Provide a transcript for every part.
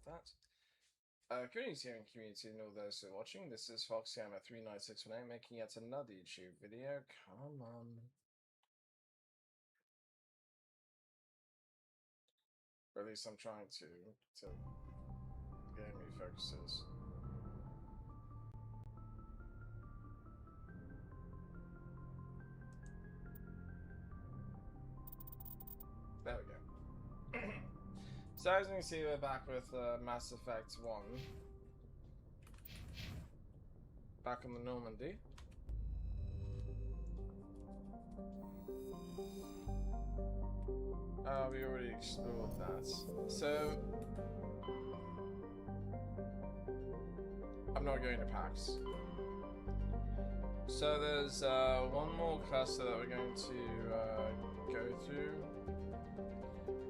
about that. Greetings gaming community and all those who are watching. This is FoxGamer39618 making yet another YouTube video. Come on. Or at least I'm trying to get me focuses. There we go. So as you can see, we're back with Mass Effect 1. Back on the Normandy. We already explored that. So I'm not going to PAX. So there's one more cluster that we're going to go through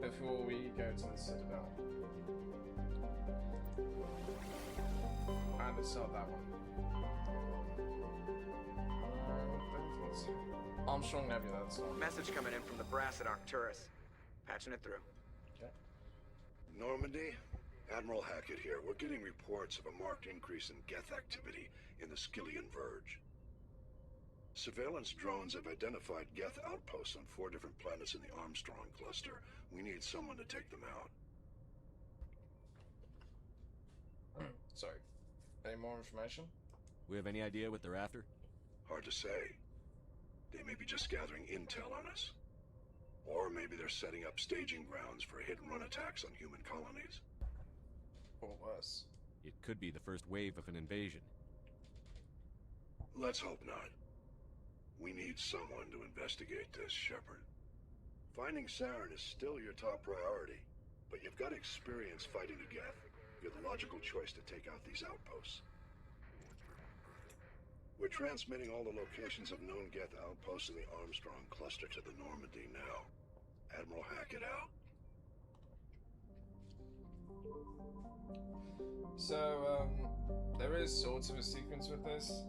before we go to the Citadel. And it's not that one. Armstrong Nebula, that's not. Message coming in from the brass at Arcturus. Patching it through. Okay. Normandy? Admiral Hackett here. We're getting reports of a marked increase in Geth activity in the Skyllian Verge. Surveillance drones have identified Geth outposts on 4 different planets in the Armstrong cluster. We need someone to take them out. Sorry. Any more information? We have any idea what they're after? Hard to say. They may be just gathering intel on us. Or maybe they're setting up staging grounds for hit-and-run attacks on human colonies. Or worse. It could be the first wave of an invasion. Let's hope not. We need someone to investigate this, Shepard. Finding Saren is still your top priority, but you've got experience fighting the Geth. You're the logical choice to take out these outposts. We're transmitting all the locations of known Geth outposts in the Armstrong cluster to the Normandy now. Admiral Hackett out. So, there is sort of a sequence with this.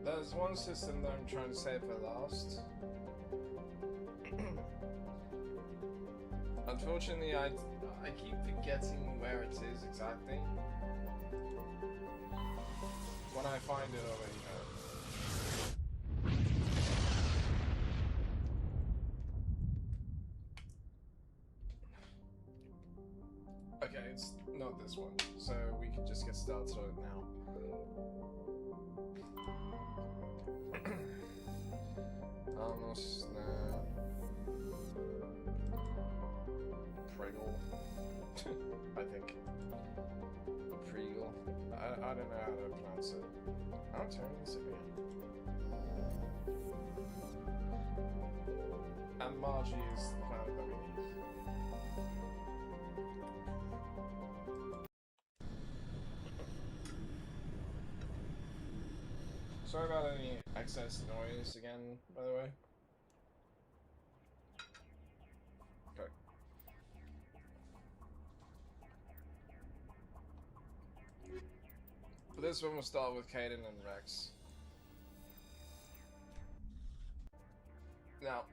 There's one system that I'm trying to save for last. Unfortunately, I keep forgetting where it is exactly. When I find it, I'll let you know. Okay, it's not this one, so we can just get started on it now. Almost now. Preggle. I think. Preggle. I don't know how to pronounce it. I'm turning this again. And Margie is the planet that we need. Sorry about any excess noise again, by the way. Okay. For this one, we'll start with Caden and Rex. Now,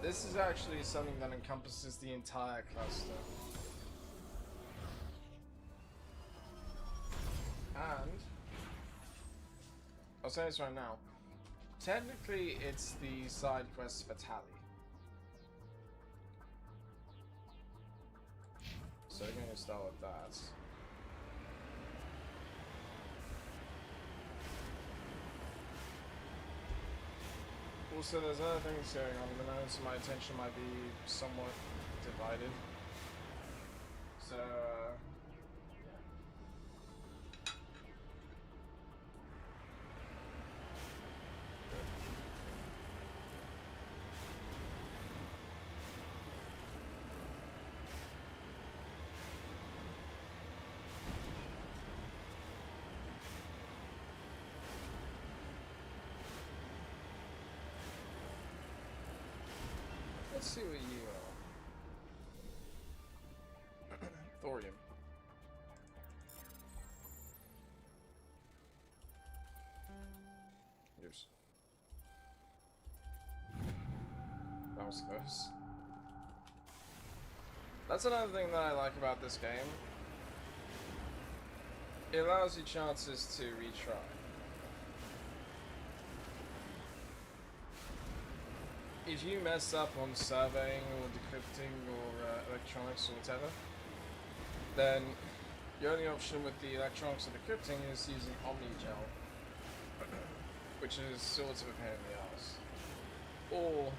this is actually something that encompasses the entire cluster. And I'll say this right now. Technically, it's the side quest for Tally. So we're going to start with that. Also, there's other things going on at the moment, so my attention might be somewhat divided. So, let's see what you are. Thorium. I suppose. That's another thing that I like about this game. It allows you chances to retry. If you mess up on surveying or decrypting or electronics or whatever, then your only option with the electronics or decrypting is using Omnigel, which is sort of a pain in the ass. Or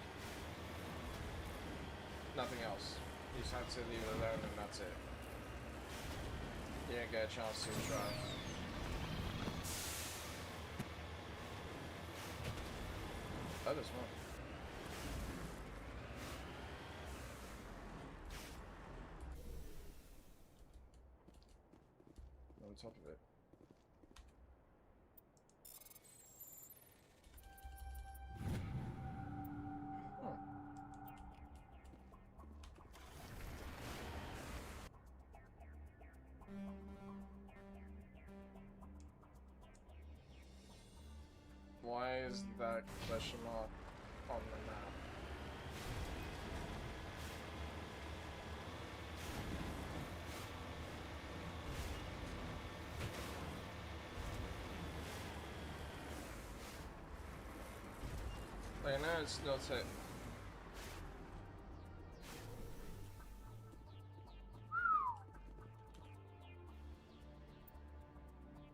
nothing else. You just have to leave it alone and that's it. You don't get a chance to try. Oh, there's one. On top of it. Huh. Why is that question mark on the map? Like, no, it's not it.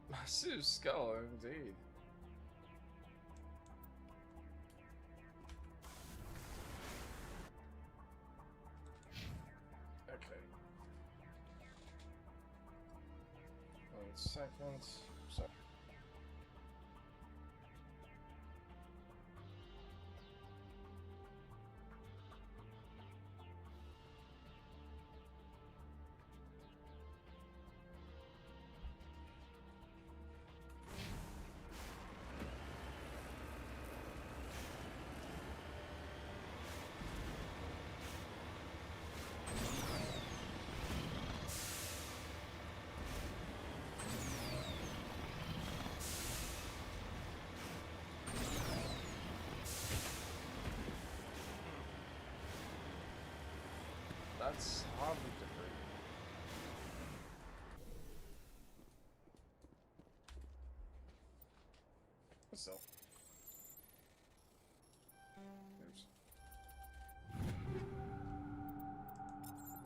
Massive skull, indeed. Okay. 1 second. Sorry. That's hardly debris. But still. Oops.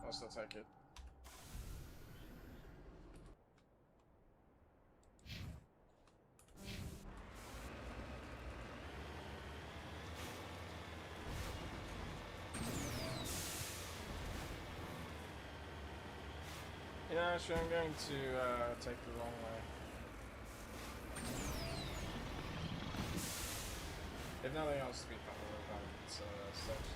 I'll still take it. Yeah, actually I'm going to take the long way. If nothing else to be done about it, it's steps.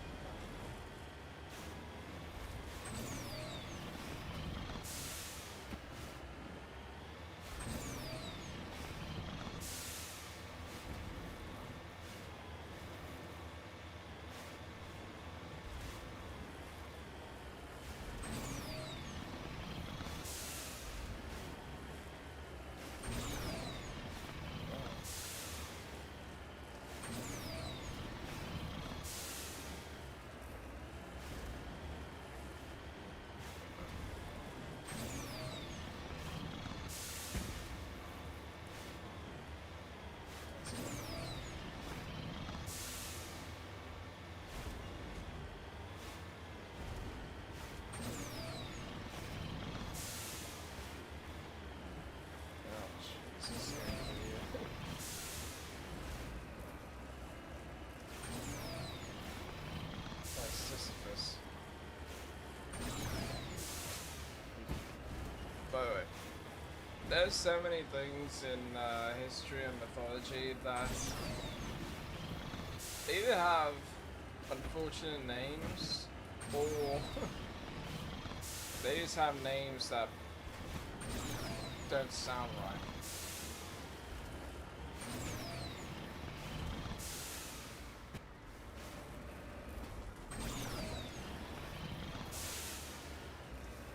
By the way, there's so many things in history and mythology that either have unfortunate names or they just have names that don't sound right.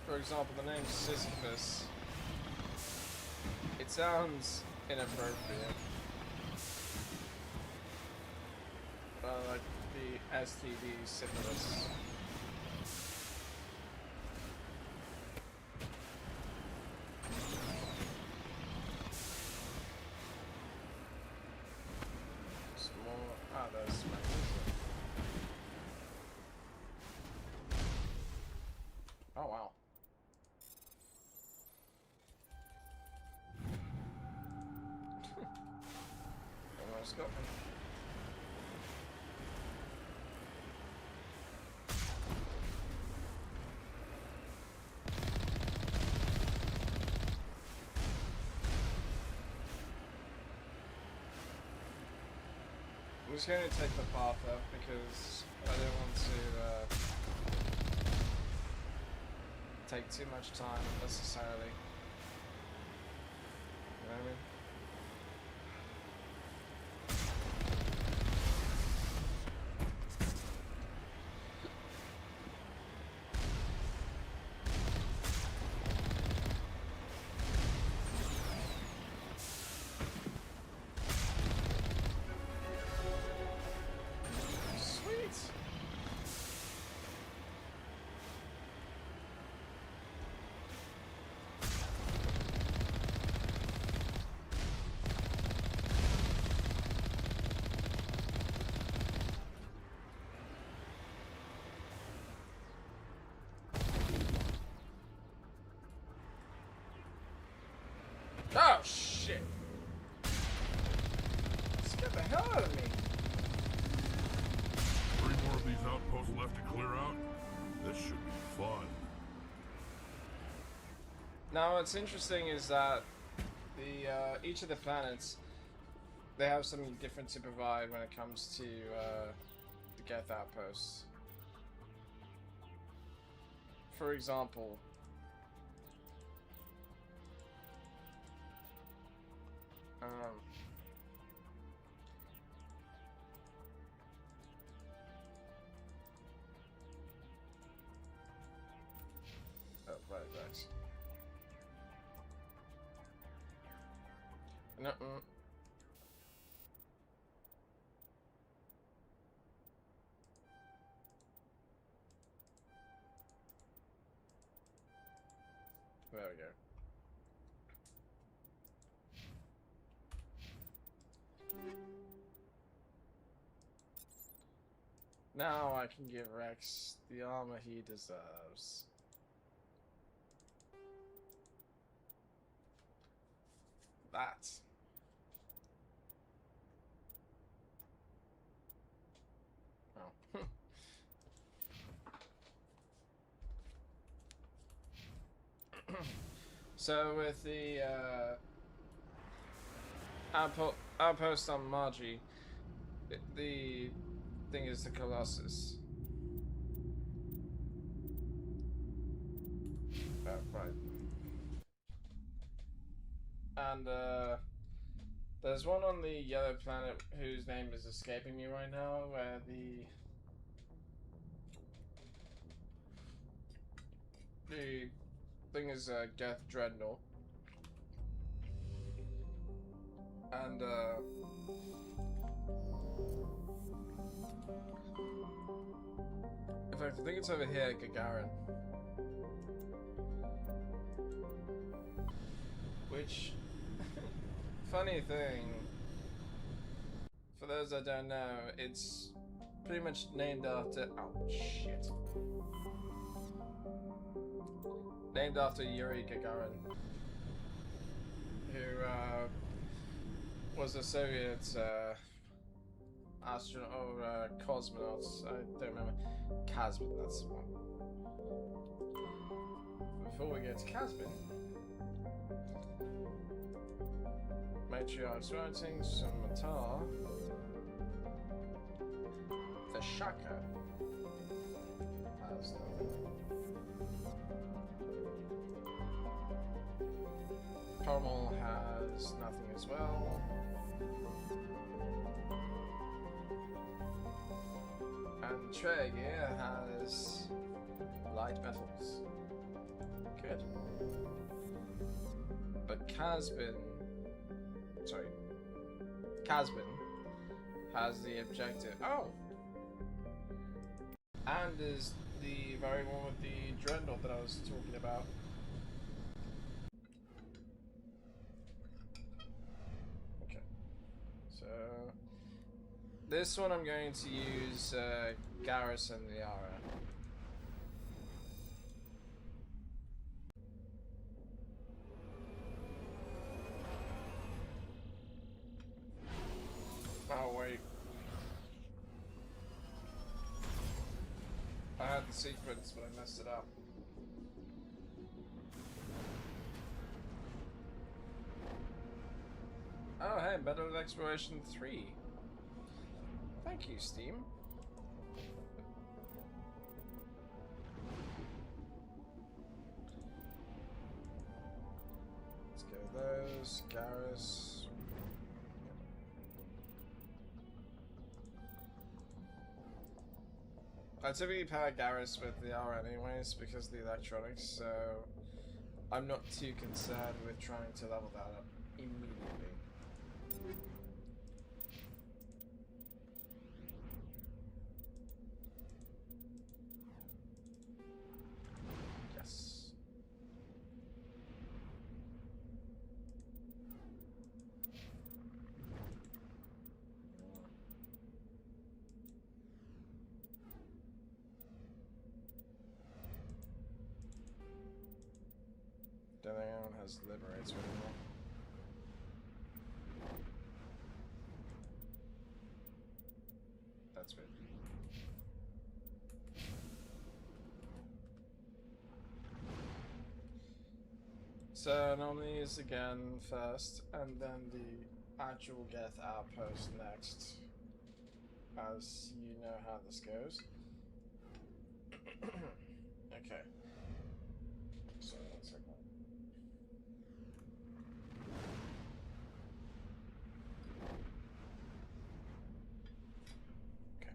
For example, the name Sisyphus, it sounds inappropriate. Like the STD syphilis. Some more. Ah, there's magnesium. Oh wow. Almost got me. I'm just going to take the path up because I don't want to take too much time unnecessarily. You know what I mean? Sweet! Oh shit! Scared the hell out of me. 3 more of these outposts left to clear out? This should be fun. Now what's interesting is that the each of the planets, they have something different to provide when it comes to the Geth outposts. For example, oh, right, right. No, there we go. Now I can give Rex the armor he deserves. That. Oh. So with the outpost on Margie, the thing is the Colossus. Oh, right. And there's one on the yellow planet whose name is escaping me right now, where the thing is Geth Dreadnought. And in fact, I think it's over here, Gagarin. Which, funny thing, for those that don't know, it's pretty much named after, oh shit. Named after Yuri Gagarin, who was a Soviet astronaut or cosmonaut. I don't remember. Kazbin, that's the one. Before we get to Kazbin, Matriarch's writing, some Matar, the Shaka has nothing. Pommel has nothing as well. And Traeger has light metals. Good. But Kazbin has the objective. Oh! And is the very one with the dreadnought that I was talking about. Okay. So this one I'm going to use Garrison Liara. Oh wait. I had the sequence, but I messed it up. Oh hey, Battle of Exploration 3. Thank you, Steam. Let's go those, Garrus. I typically pair Garrus with the R anyways because of the electronics, so I'm not too concerned with trying to level that up immediately. Yes. Don't think anyone has Liberator anymore. That's weird. So anomalies again first, and then the actual Geth outpost next, as you know how this goes. Okay. So one second. Okay.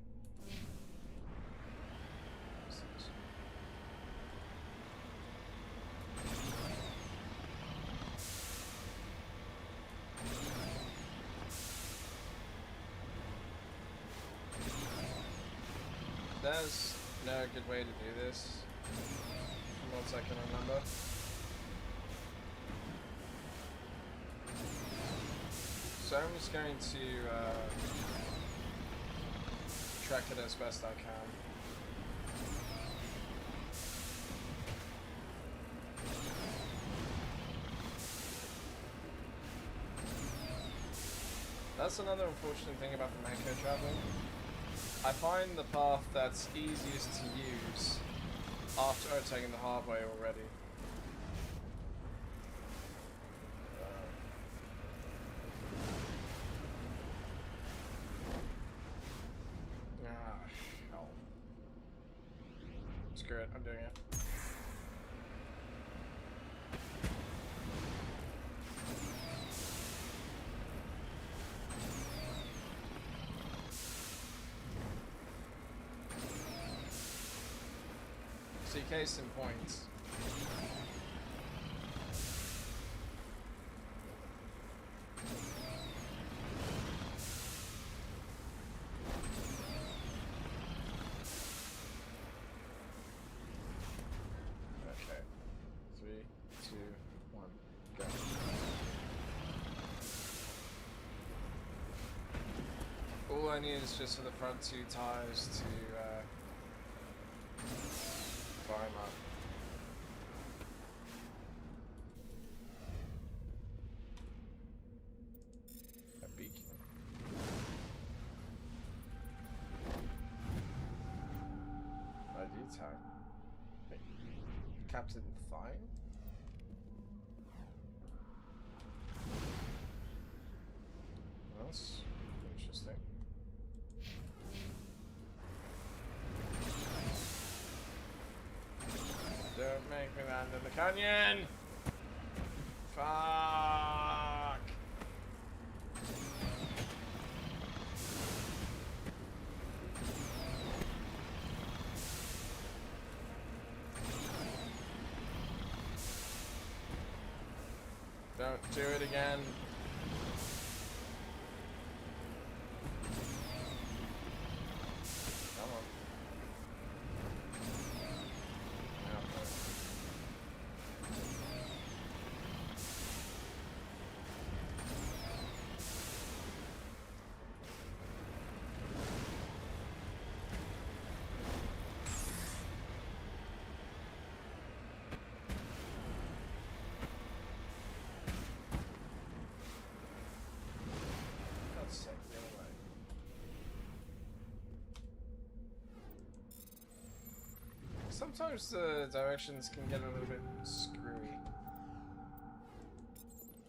There's no good way to do this, from what I can remember. So I'm just going to track it as best I can. That's another unfortunate thing about the Manco traveling. I find the path that's easiest to use after I've taken the hard way already. Hell. Screw it, I'm doing it. See, case in point. Okay. 3, 2, 1, go. All I need is just for the front two tires to fire him up. A beacon. ID tag. Wait. Captain Fine? That's interesting. Don't make me land in the canyon! Fuck! Don't do it again. Come on. Sometimes the directions can get a little bit screwy.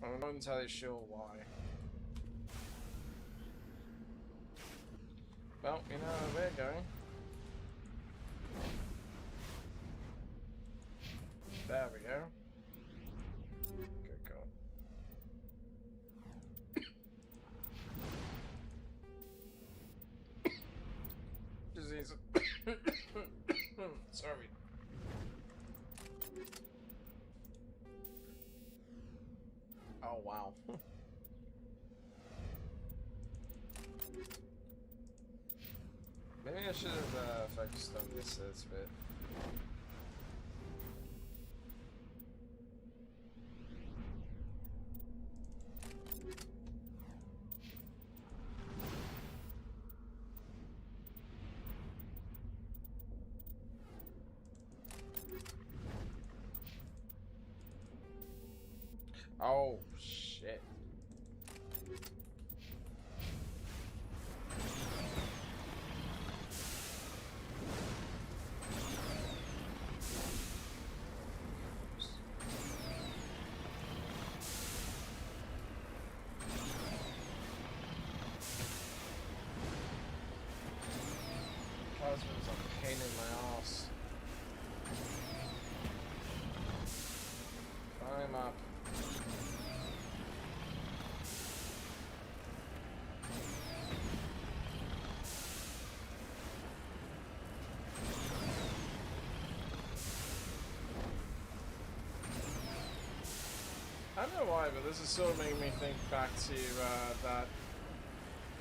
I'm not entirely sure why. Well, you know where we're going. There we go. Good God. Disease. Sorry. Oh wow. Maybe I should have focused on this a little bit. Oh, shit. Cosmo's a pain in my ass. Climb up. I don't know why, but this is sort of making me think back to that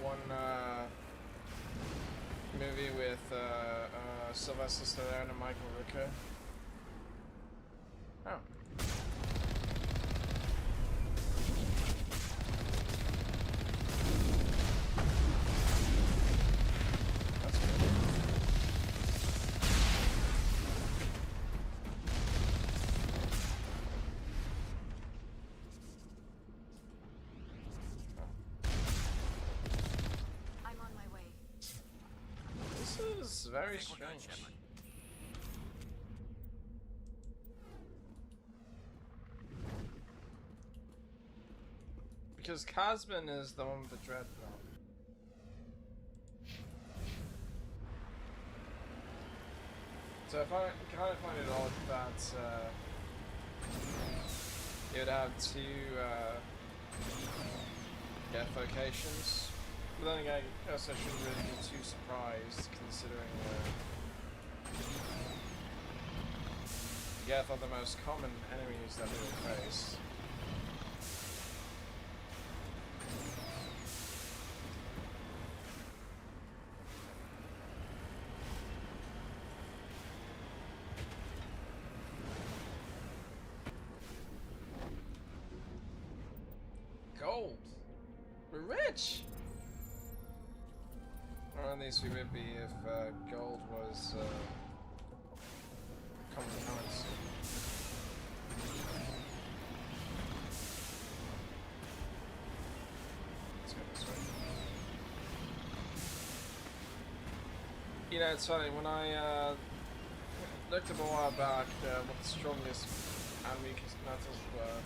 one movie with Sylvester Stallone and Michael Rooker. Oh. That's good. I'm on my way. This is very strange. Because Cosmin is the one with the dreadnought. So I kind of find it odd that you would have two death locations. But then again, I guess I shouldn't really be too surprised considering Geth are the most common enemies that we will face. Gold! We're rich! Or at least we would be if gold was common currency. Let's go this way. You know, it's funny, when I looked up a while back what the strongest and weakest metals were,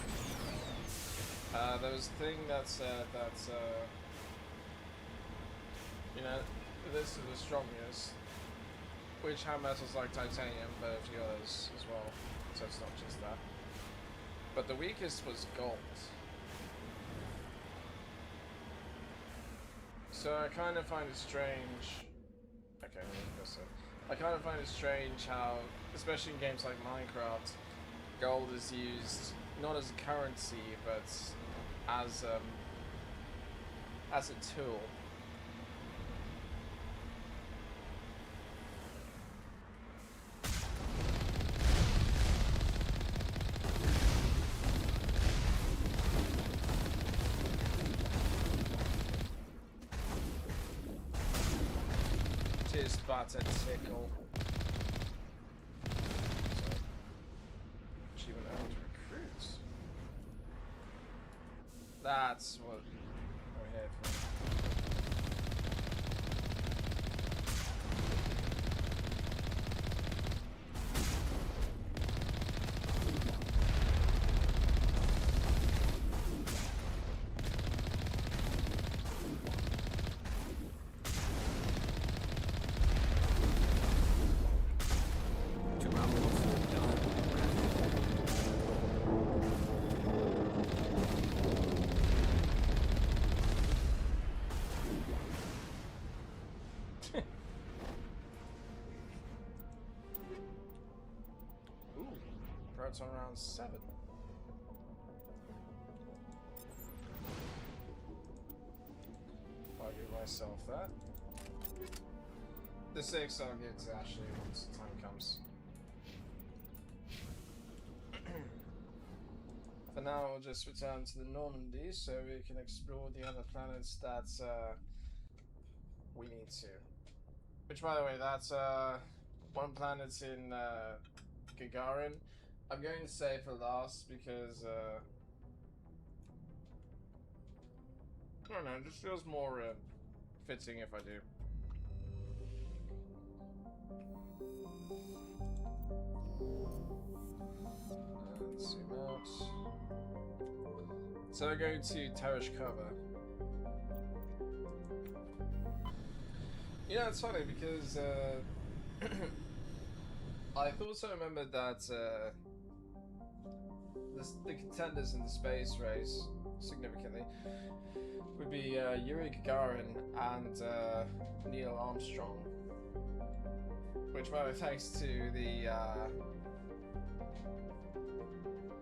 there was a thing that said that, you know, this is the strongest, which have metals like titanium, but a few others as well, so it's not just that. But the weakest was gold. So I kind of find it strange. Okay, I kind of find it strange how, especially in games like Minecraft, gold is used not as a currency, but as a tool. Tis but a tickle. Achievement earned recruits. That's what we're here for. out on round 7. I'll give myself that. The 6 I'll get to actually once the time comes. For now, we'll just return to the Normandy so we can explore the other planets that we need to. Which, by the way, that's one planet's in Gagarin. I'm going to say for last because I don't know, it just feels more fitting if I do. Let's zoom out. So we're going to Terrace cover. You know, it's funny because I also remembered that the contenders in the space race, significantly, would be Yuri Gagarin and Neil Armstrong. Which, by the way, thanks to the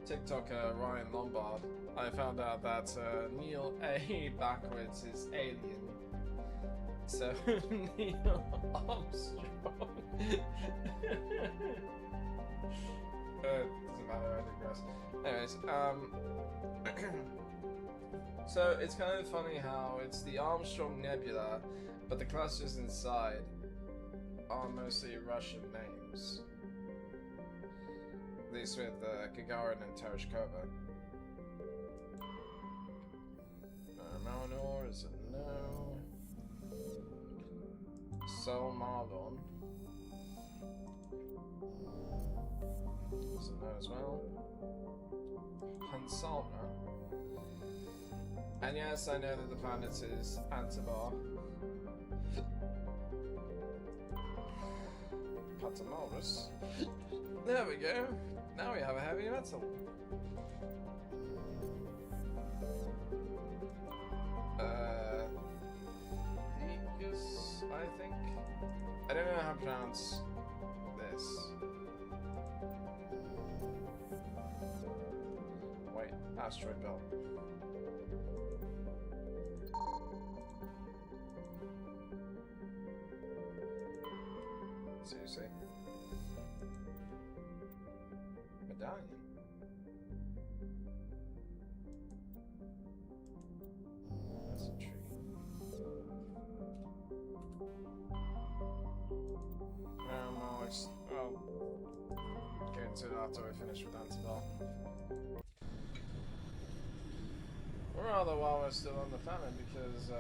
TikToker Ryan Lombard, I found out that Neil A backwards is alien. So, Neil Armstrong. Doesn't matter, I digress. Anyways, so it's kind of funny how it's the Armstrong Nebula, but the clusters inside are mostly Russian names. At least with Gagarin and Tereshkova. Marinor is a no. Sol Marlon is a no as well. Hansalma. And yes, I know that the planet is Antibar. Patamalus. There we go. Now we have a heavy metal. Degus, I think. I don't know how to pronounce this. Wait, asteroid belt. Seriously? Medallion? That's a tree. I'll get into it after we finish with Antibar. Or rather, while we're still on the planet, because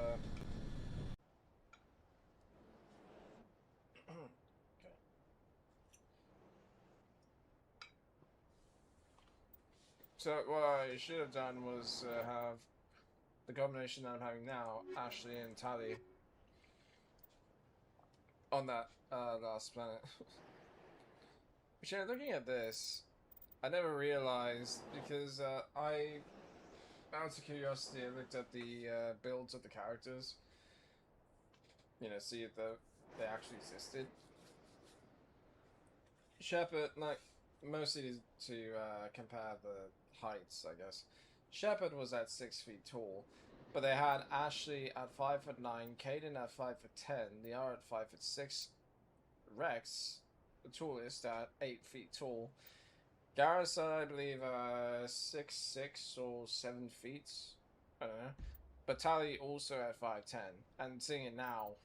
so what I should have done was have the combination that I'm having now, Ashley and Tally, on that last planet. But yeah, looking at this, I never realized, because out of curiosity, I looked at the builds of the characters. You know, see if they actually existed. Shepard, like, mostly to compare the heights, I guess. Shepard was at 6 feet tall, but they had Ashley at 5'9", Caden at 5'10", the R at 5'6", Rex, the tallest, at 8 feet tall. Garrus, I believe, 6'6" or 7 feet. I don't know. But Tally also at 5'10", and seeing it now,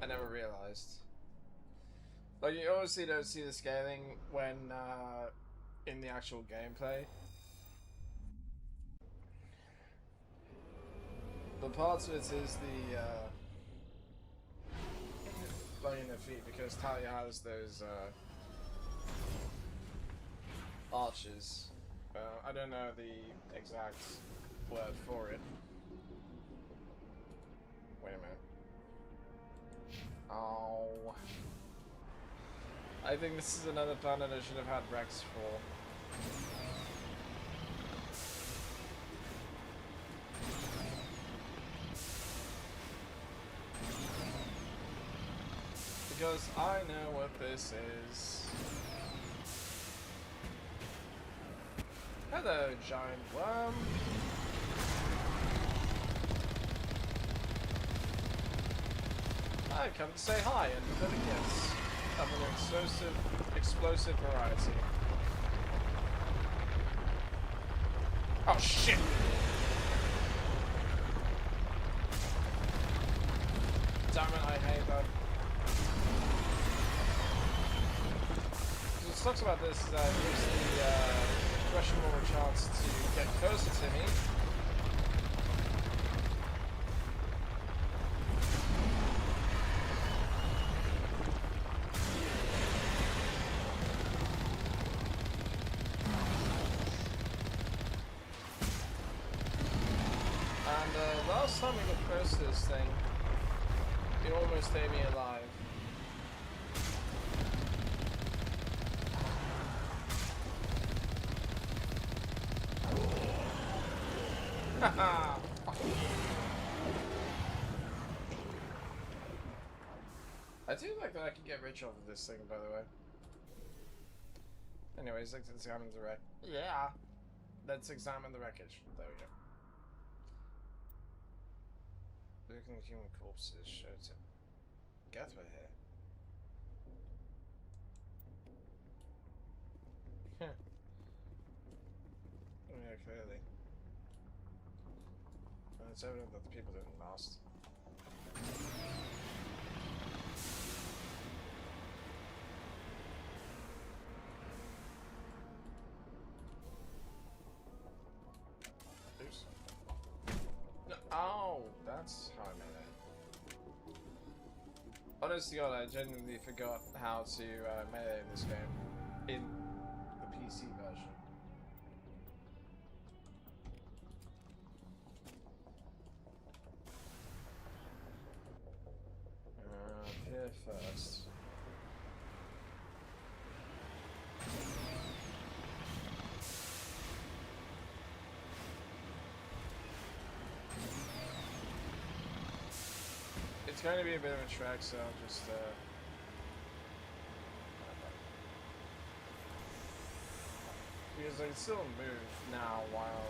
I never realized. Like, you obviously don't see the scaling when in the actual gameplay. But parts of it is the blowing their feet, because Tally has those arches. I don't know the exact word for it. Wait a minute. Oh. I think this is another planet I should have had Rex for. Because I know what this is. Hello, giant worm. I've come to say hi and deliver gifts of an explosive variety. Oh shit! Damn it, I hate that. What sucks about this is that it gives the Russian more a chance to get closer to me. And last time we got close to this thing, it almost ate me alive. Haha! I do like that I can get rich off of this thing, by the way. Anyways, let's examine the wreck. Yeah! Let's examine the wreckage. There we go. Looking at human corpses showed to Gather here. Huh. Oh, yeah, clearly. And it's evident that the people didn't last. Oops. No, oh, that's how I made it. Honest to God, I genuinely forgot how to melee in this game. In the PC version. Here first. It's going to be a bit of a trek, so I'll just because I can still move now while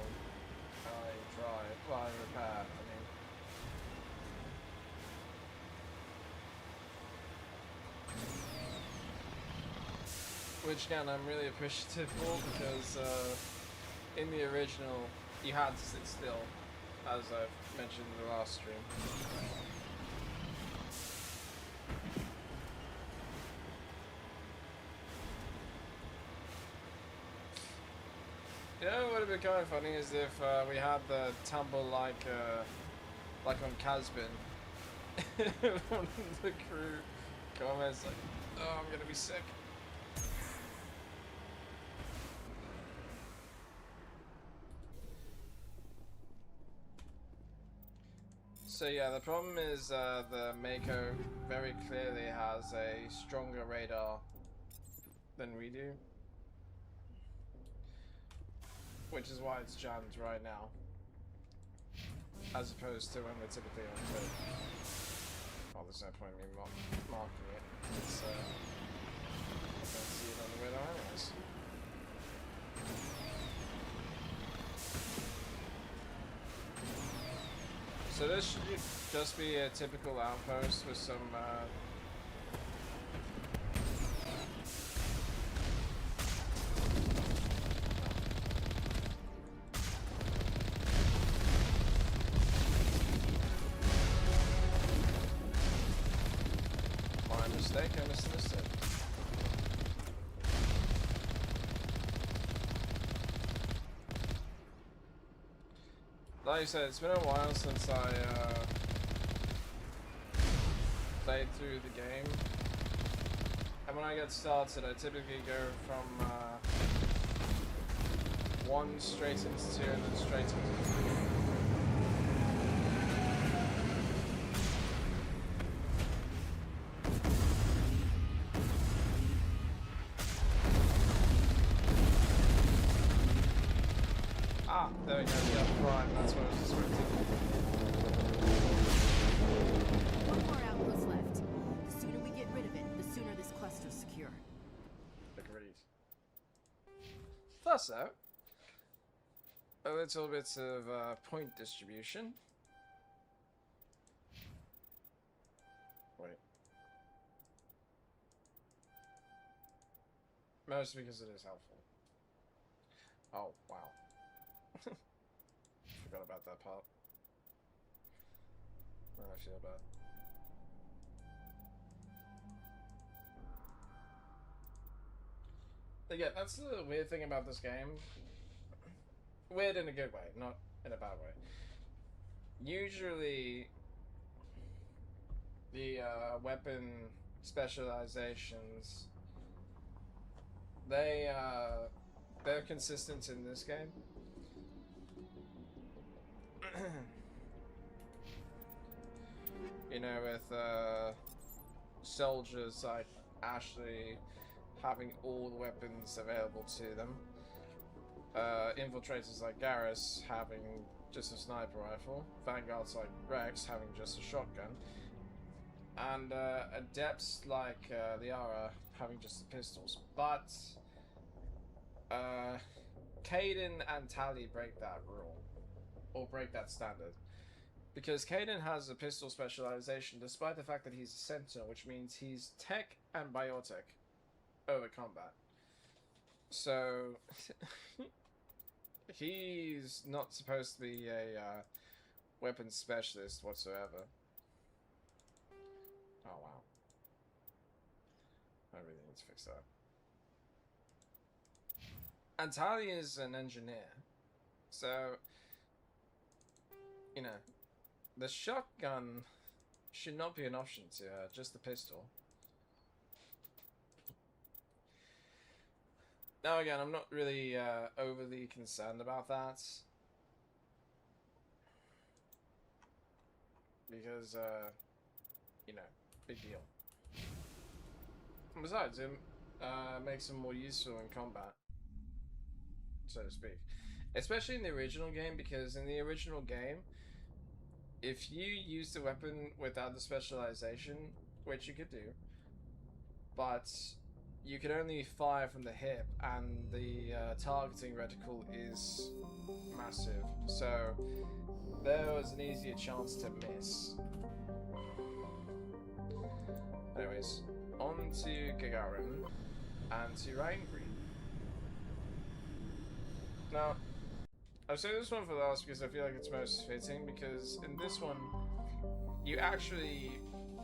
I drive, while I repair, I mean. Which again, I'm really appreciative for, because in the original, you had to sit still, as I've mentioned in the last stream. You know what would have been kind of funny is if we had the tumble like on Casbin. One of the crew comments like, "Oh, I'm gonna be sick." So yeah, the problem is the Mako very clearly has a stronger radar than we do. Which is why it's jammed right now, as opposed to when we're typically on foot. Well, there's no point in me marking it. It's I don't see it on the radar anyways. So this should just be a typical outpost with some I missed it. Like you said, it's been a while since I played through the game. And when I get started, I typically go from 1 straight into 2 and then straight into 3. There we go, yeah, prime, that's what I was expecting. One more outpost left. The sooner we get rid of it, the sooner this cluster's secure. Agreed. Thus out. a little bit of point distribution. Wait. Mostly because it is helpful. Oh, wow. Forgot about that part. I feel bad. Yeah, that's the weird thing about this game. Weird in a good way, not in a bad way. Usually, the weapon specializations, they're consistent in this game. You know, with soldiers like Ashley having all the weapons available to them. Infiltrators like Garrus having just a sniper rifle. Vanguards like Rex having just a shotgun. And Adepts like Liara having just the pistols. But Caden and Tali break that rule. Or break that standard. Because Caden has a pistol specialization despite the fact that he's a Sentinel, which means he's tech and biotic over combat. So he's not supposed to be a weapons specialist whatsoever. Oh wow. I really need to fix that. And Tali is an engineer. So, you know, the shotgun should not be an option to her, just the pistol. Now again, I'm not really overly concerned about that. Because, you know, big deal. And besides, it makes them more useful in combat, so to speak. Especially in the original game, because in the original game, if you use the weapon without the specialization, which you could do, but you can only fire from the hip, and the targeting reticle is massive, so there was an easier chance to miss. Anyways, on to Gagarin and to Angry. Now, I've saved this one for last because I feel like it's most fitting, because in this one, you actually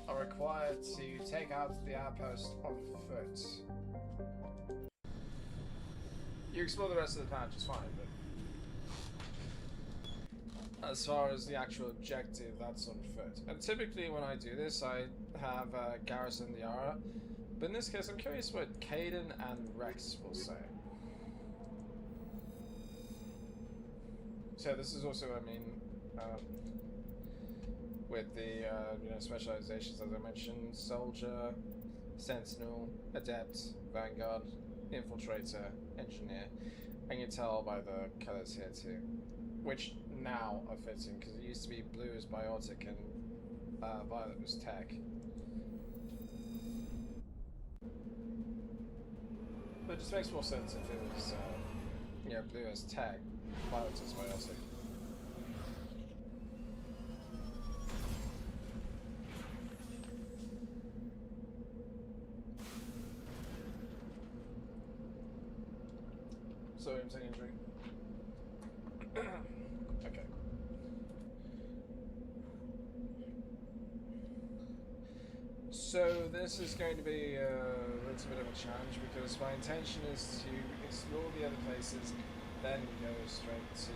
are required to take out the outpost on foot. You explore the rest of the planet just fine, but as far as the actual objective, that's on foot. And typically when I do this, I have Garrus and Liara, but in this case, I'm curious what Caden and Rex will say. So this is also, I mean, with the you know, specializations, as I mentioned: Soldier, Sentinel, Adept, Vanguard, Infiltrator, Engineer, and you tell by the colours here too, which now are fitting, because it used to be blue as biotic and violet was tech. But it just makes more sense if it was you know, blue as tech, violet as biotic. So I'm taking a drink. Okay. So this is going to be a little bit of a challenge, because my intention is to explore the other places, then go straight to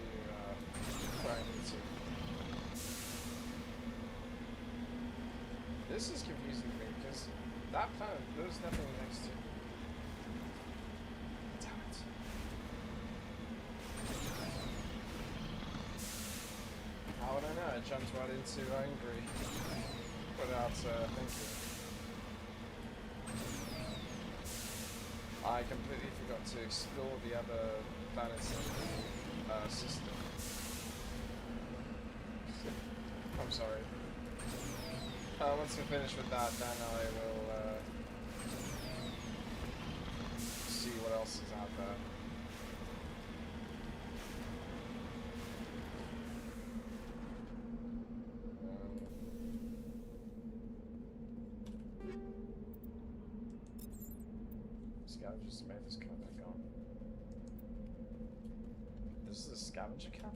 where I need to. This is confusing me, because that planet, there's nothing next to it. Damn it. How would I know? I jumped right into Angry without thinking. I completely forgot to explore the other planets in the system. I'm sorry. Once we're finished with that, then I will see what else is out there. scavengers to make this car back on. This is a scavenger camp?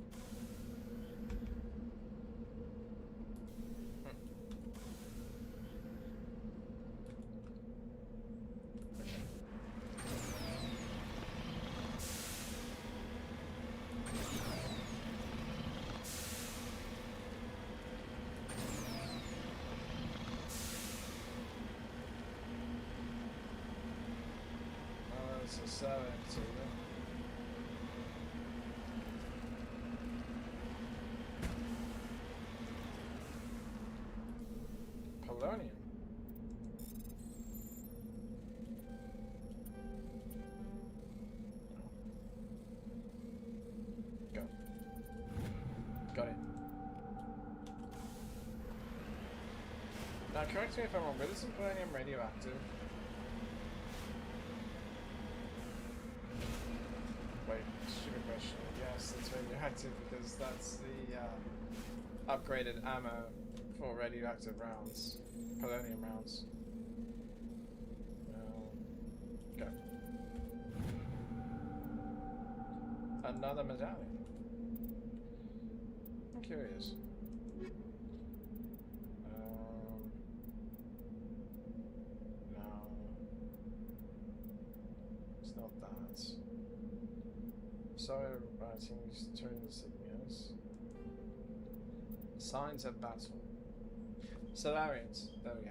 It's a 7, so Polonium. Go. Got it. Now, correct me if I'm wrong, but isn't polonium radioactive? Wait, stupid question. Yes, it's radioactive because that's the upgraded ammo for radioactive rounds, polonium rounds. Go. Another medallion. I'm curious. No. It's not that. So, writings turn insignias. Signs of battle. Solarians. There we go.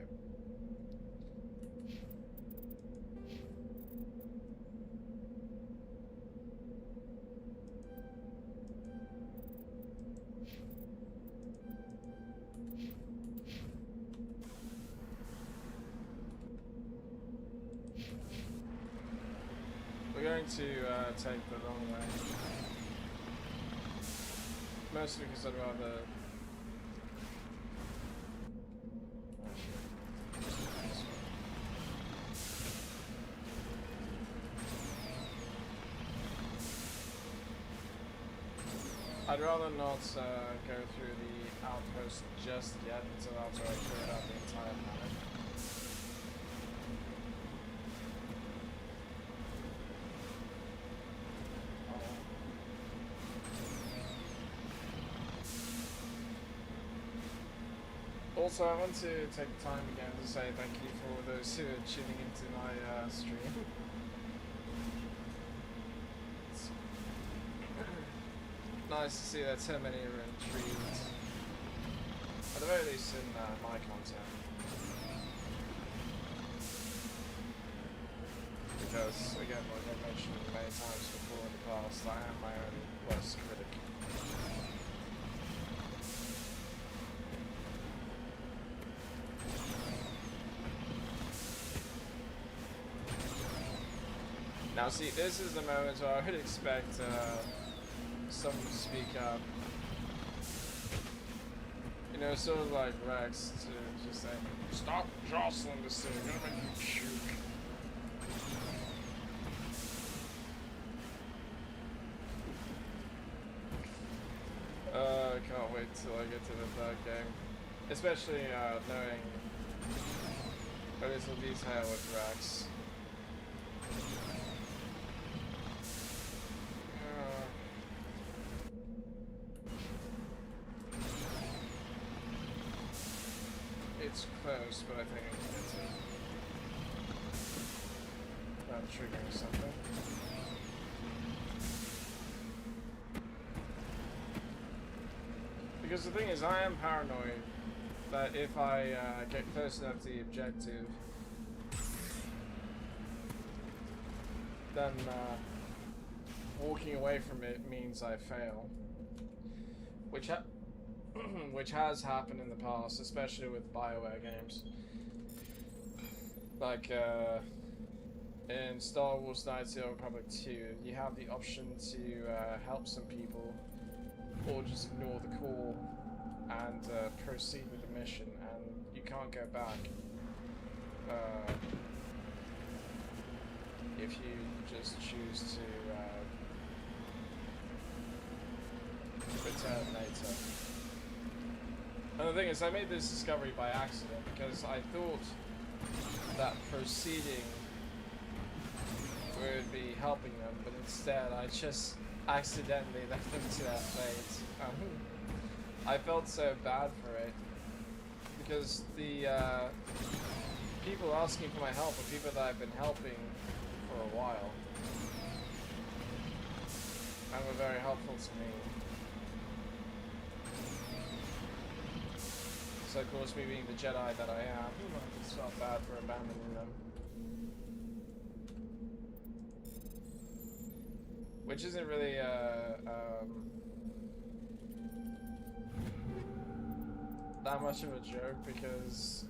We're going to take the long way. Mostly because I'd rather... I'd rather not go through the outpost just yet until after I clear out the entire planet. Also, I want to take the time again to say thank you for those who are tuning into my stream. It's nice to see that so many are intrigued, at the very least in my content. Because, again, like I mentioned many times before in the past, I am my own worst critic. Now see, this is the moment where I would expect someone to speak up. You know, sort of like Rex to just say, "Stop jostling this thing, you're gonna make me puke." I can't wait till I get to the third game. Especially knowing a little detail with Rex. It's close, but I think I can get it. Without triggering something. Because the thing is, I am paranoid that if I get close enough to the objective, then walking away from it means I fail. Which has happened in the past, especially with BioWare games. Like in Star Wars Knights of the Old Republic 2, you have the option to help some people or just ignore the call and proceed with the mission, and you can't go back if you just choose to return later. And the thing is, I made this discovery by accident because I thought that proceeding would be helping them, but instead I just accidentally left them to their fate. I felt so bad for it, because the people asking for my help are people that I've been helping for a while, and were very helpful to me. So of course, me being the Jedi that I am, I just felt bad for abandoning them. Which isn't really that much of a joke, because,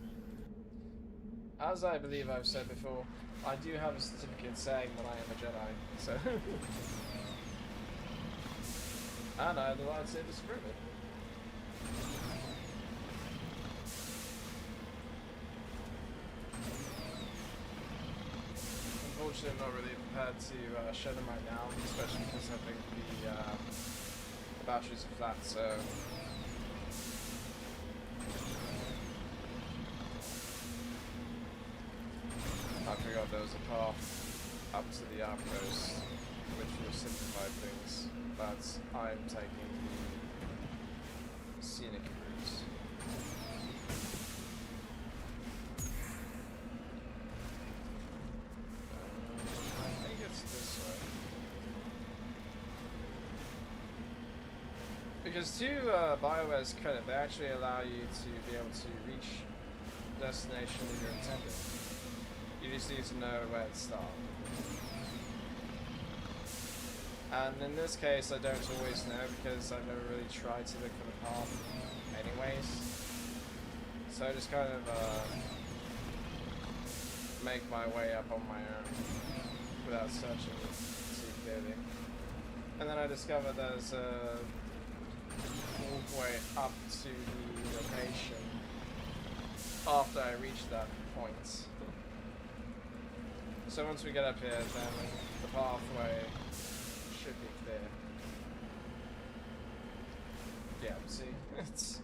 as I believe I've said before, I do have a certificate saying that I am a Jedi, so... and I have the lightsabers to prove it. Unfortunately, I'm not really prepared to show them right now, especially because I think the batteries are flat, so... I forgot there was a path up to the outpost, which will simplify things, but I'm taking the scenic route. I think it's this way. Because to BioWare's credit, they actually allow you to be able to reach the destination that you're intending. You just need to know where to start. And in this case, I don't always know, because I've never really tried to look for the path anyways. So I just kind of make my way up on my own without searching too clearly. And then I discovered there's a walkway up to the location after I reached that point. So once we get up here, then the pathway should be clear. Yeah, see? It's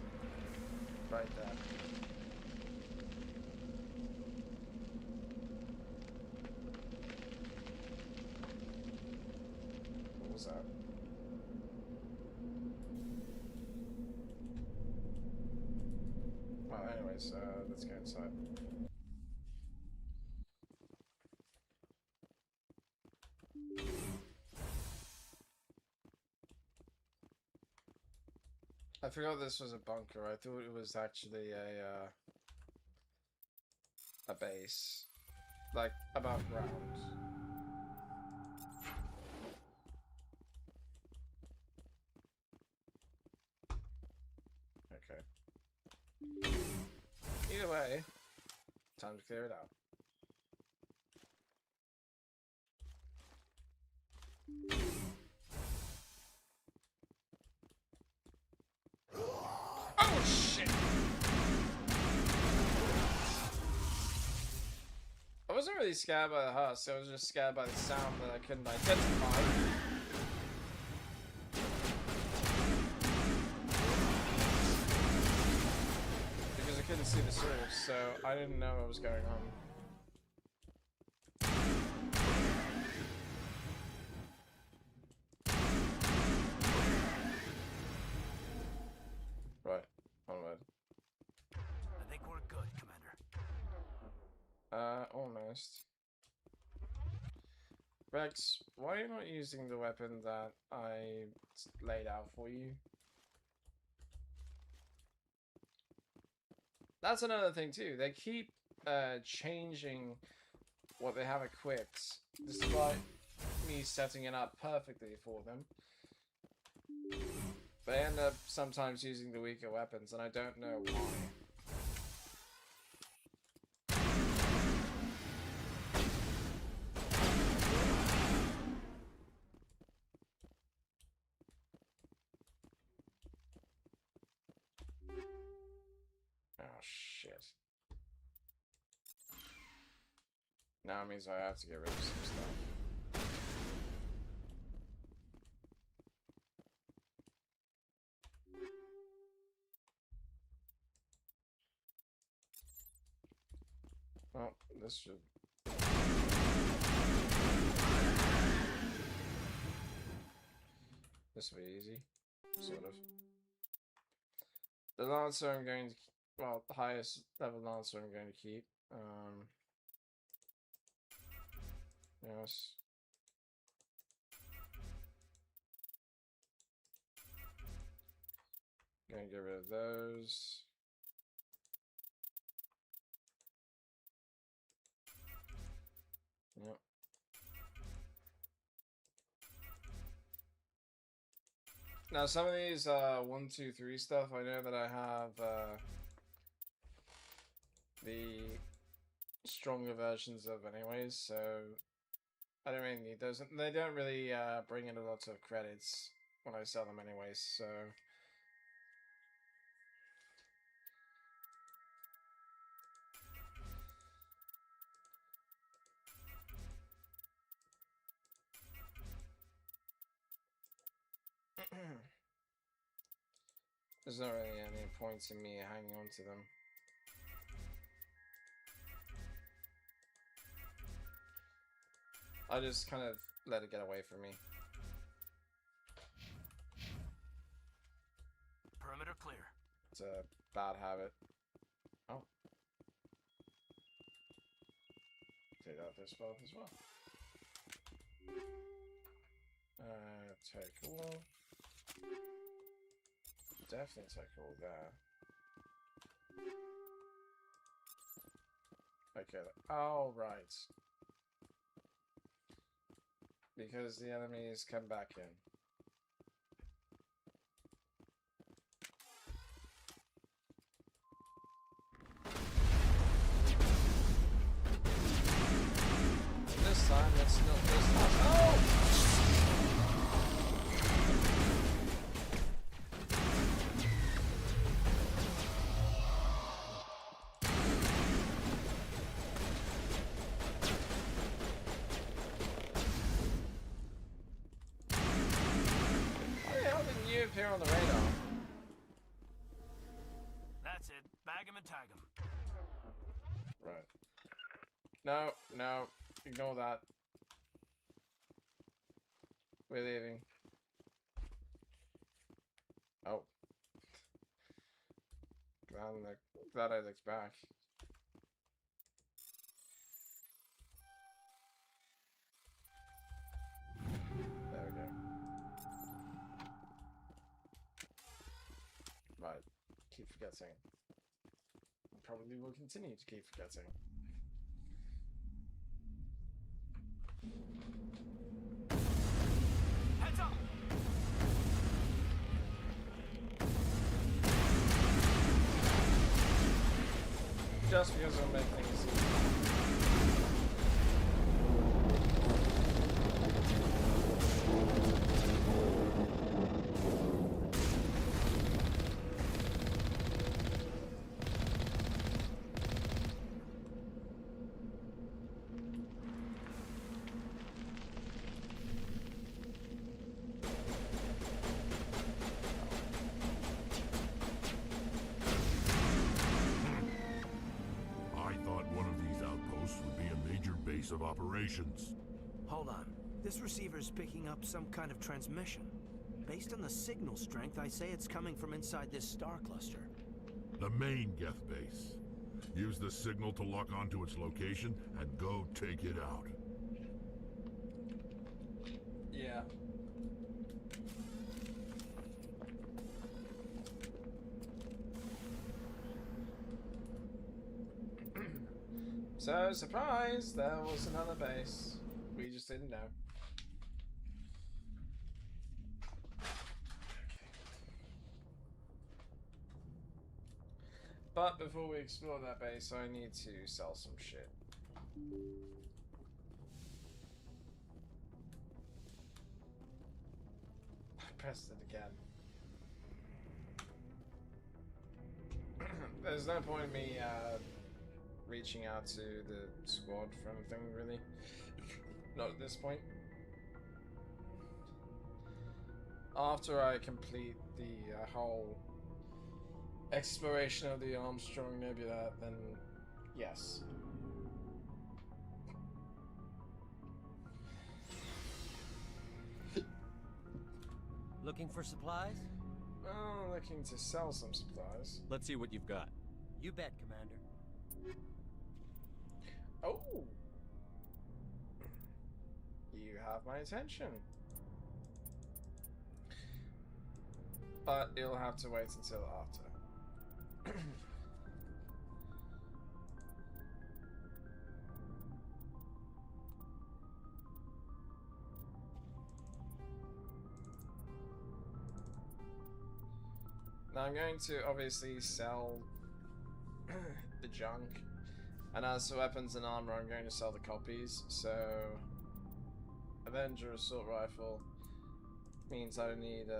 right there. What was that? Well, anyways, let's go inside. I forgot this was a bunker. I thought it was actually a base, like above ground. Okay. Either way, time to clear it out. Oh shit! I wasn't really scared by the husk, I was just scared by the sound that I couldn't identify. Because I couldn't see the source, so I didn't know what was going on. Right, onward. I think we're good, Commander. Almost. Rex, why are you not using the weapon that I laid out for you? That's another thing too. They keep changing what they have equipped, despite me setting it up perfectly for them. They end up sometimes using the weaker weapons, and I don't know why. Oh shit. Now it means I have to get rid of some stuff. Well, this should... This will be easy, sort of. The Lancer I'm going to, well, the highest level Lancer I'm going to keep. Yes. Gonna get rid of those. Yep. Now some of these 1, 2, 3 stuff, I know that I have the stronger versions of anyways, so I don't really need those. They don't really bring in a lot of credits when I sell them anyways, so there's not really any point in me hanging on to them. I just kind of let it get away from me. Perimeter clear. It's a bad habit. Oh. Take out this path as well. Take all. Definitely take all there. Okay. Oh, right. Because the enemies come back in. This time, it's not this time. Oh! Appear on the radar. That's it. Bag him and tag him. Right. No, no. Ignore that. We're leaving. Oh. Glad I looked back. There we go. Right. Keep forgetting. Probably will continue to keep forgetting. Heads up! Just because it'll make things easier. Of operations. Hold on. This receiver's picking up some kind of transmission. Based on the signal strength, I say it's coming from inside this star cluster. The main Geth base. Use the signal to lock onto its location and go take it out. Yeah. So, surprise, there was another base. We just didn't know. But before we explore that base, I need to sell some shit. I pressed it again. There's no point in me reaching out to the squad for anything, really. Not at this point. After I complete the whole exploration of the Armstrong Nebula, then yes. Looking for supplies? Oh, looking to sell some supplies. Let's see what you've got. You bet, Commander. Oh! You have my attention. But you'll have to wait until after. Now I'm going to obviously sell the junk, and as for weapons and armor I'm going to sell the copies, so Avenger Assault Rifle means I need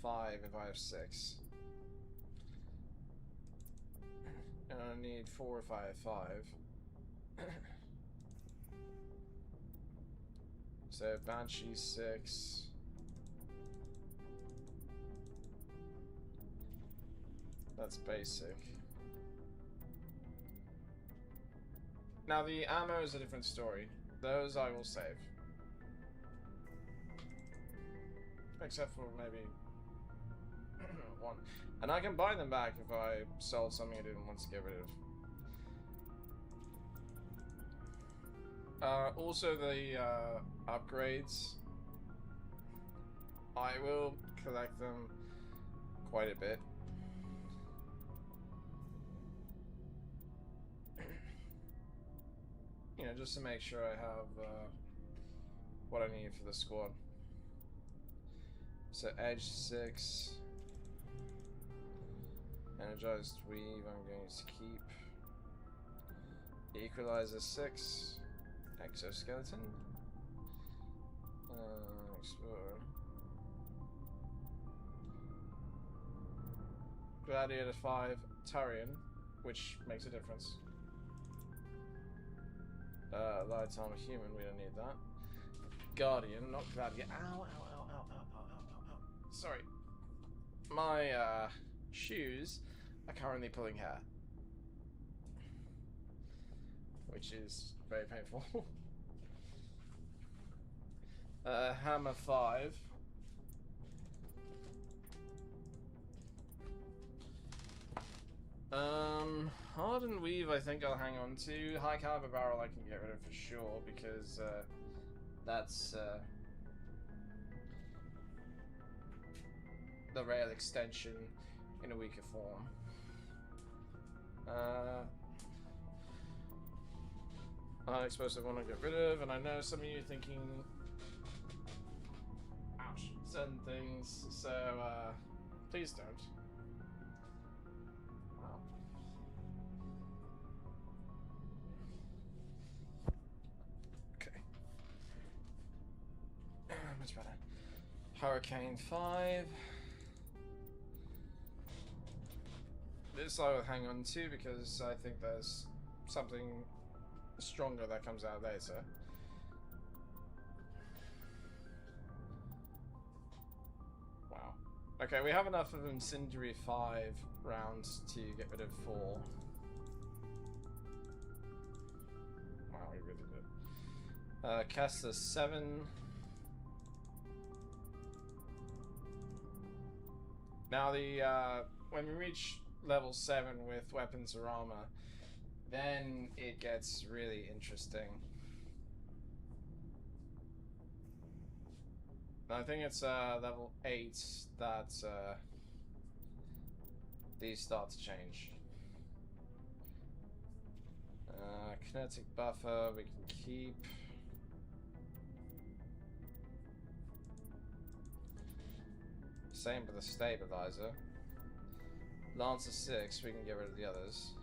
5 if I have 6. And I need 4 if I have 5. So Banshee 6. That's basic. Now the ammo is a different story. Those I will save. Except for maybe one. And I can buy them back if I sold something I didn't want to get rid of. Also the upgrades. I will collect them quite a bit. You know, just to make sure I have what I need for the squad. So Edge 6, Energized Weave I'm going to keep, Equalizer 6, Exoskeleton, Explorer, Gladiator 5, Turian, which makes a difference. Light armor human, we don't need that. Guardian, not Gladiator. Ow, ow, ow, ow, ow, ow, ow, ow. Sorry. My shoes are currently pulling hair. Which is very painful. Hammer 5. Hardened Weave I think I'll hang on to. High Caliber Barrel I can get rid of for sure because that's the rail extension in a weaker form. Explosive one I get rid of, and I know some of you are thinking, ouch, certain things, so please don't. Much better. Hurricane 5. This I will hang on to because I think there's something stronger that comes out later. Wow. Okay, we have enough of Incendiary 5 rounds to get rid of 4. Wow, we really did. Caster 7. Now when we reach level 7 with weapons or armor, then it gets really interesting. I think it's level 8 that these start to change. Kinetic buffer we can keep. Same with the stabilizer. Lancer 6, we can get rid of the others.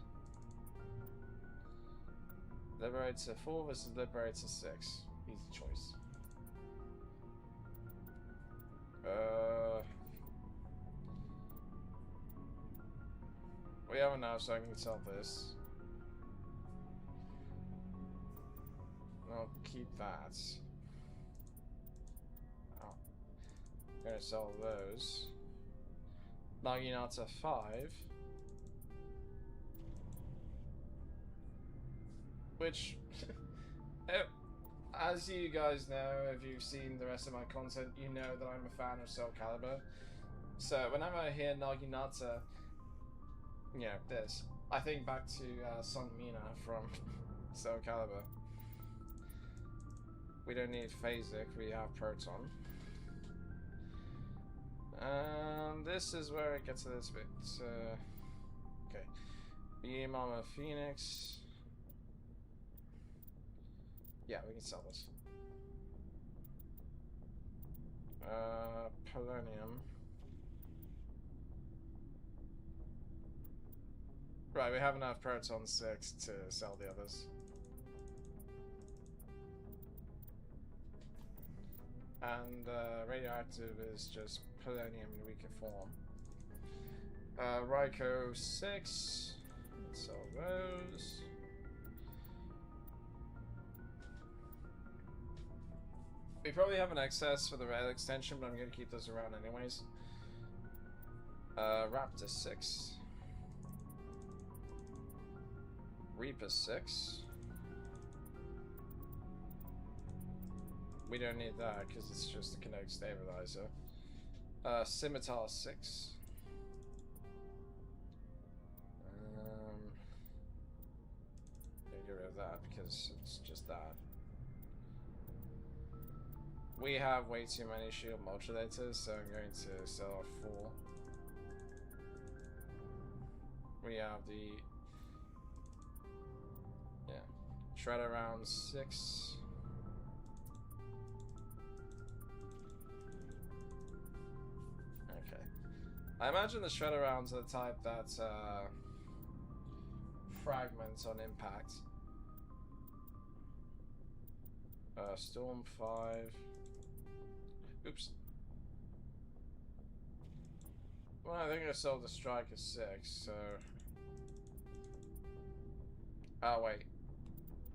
Liberator 4 versus Liberator 6. Easy choice. We have enough so I can sell this. I'll keep that. I'm gonna sell those. Naginata 5. Which as you guys know, if you've seen the rest of my content, you know that I'm a fan of Soul Calibur. So whenever I hear Naginata, you know, this, I think back to Song Mina from Soul Calibur. We don't need Phasic, we have Proton. And this is where it gets a little bit, okay. Beam Armor Phoenix. Yeah, we can sell this. Polonium. Right, we have enough Proton 6 to sell the others. And radioactive is just polonium in weaker form. Ryko 6. Let's sell those. We probably have an excess for the rail extension, but I'm going to keep those around anyways. Raptor 6. Reaper 6. We don't need that because it's just a kinetic stabilizer. Scimitar 6. Get rid of that because it's just that. We have way too many shield modulators, so I'm going to sell off 4. We have the Shredder round 6. Okay. I imagine the Shredder rounds are the type that fragments on impact. Storm 5. Oops. Well, I think I sold the Striker 6, so... Oh, wait.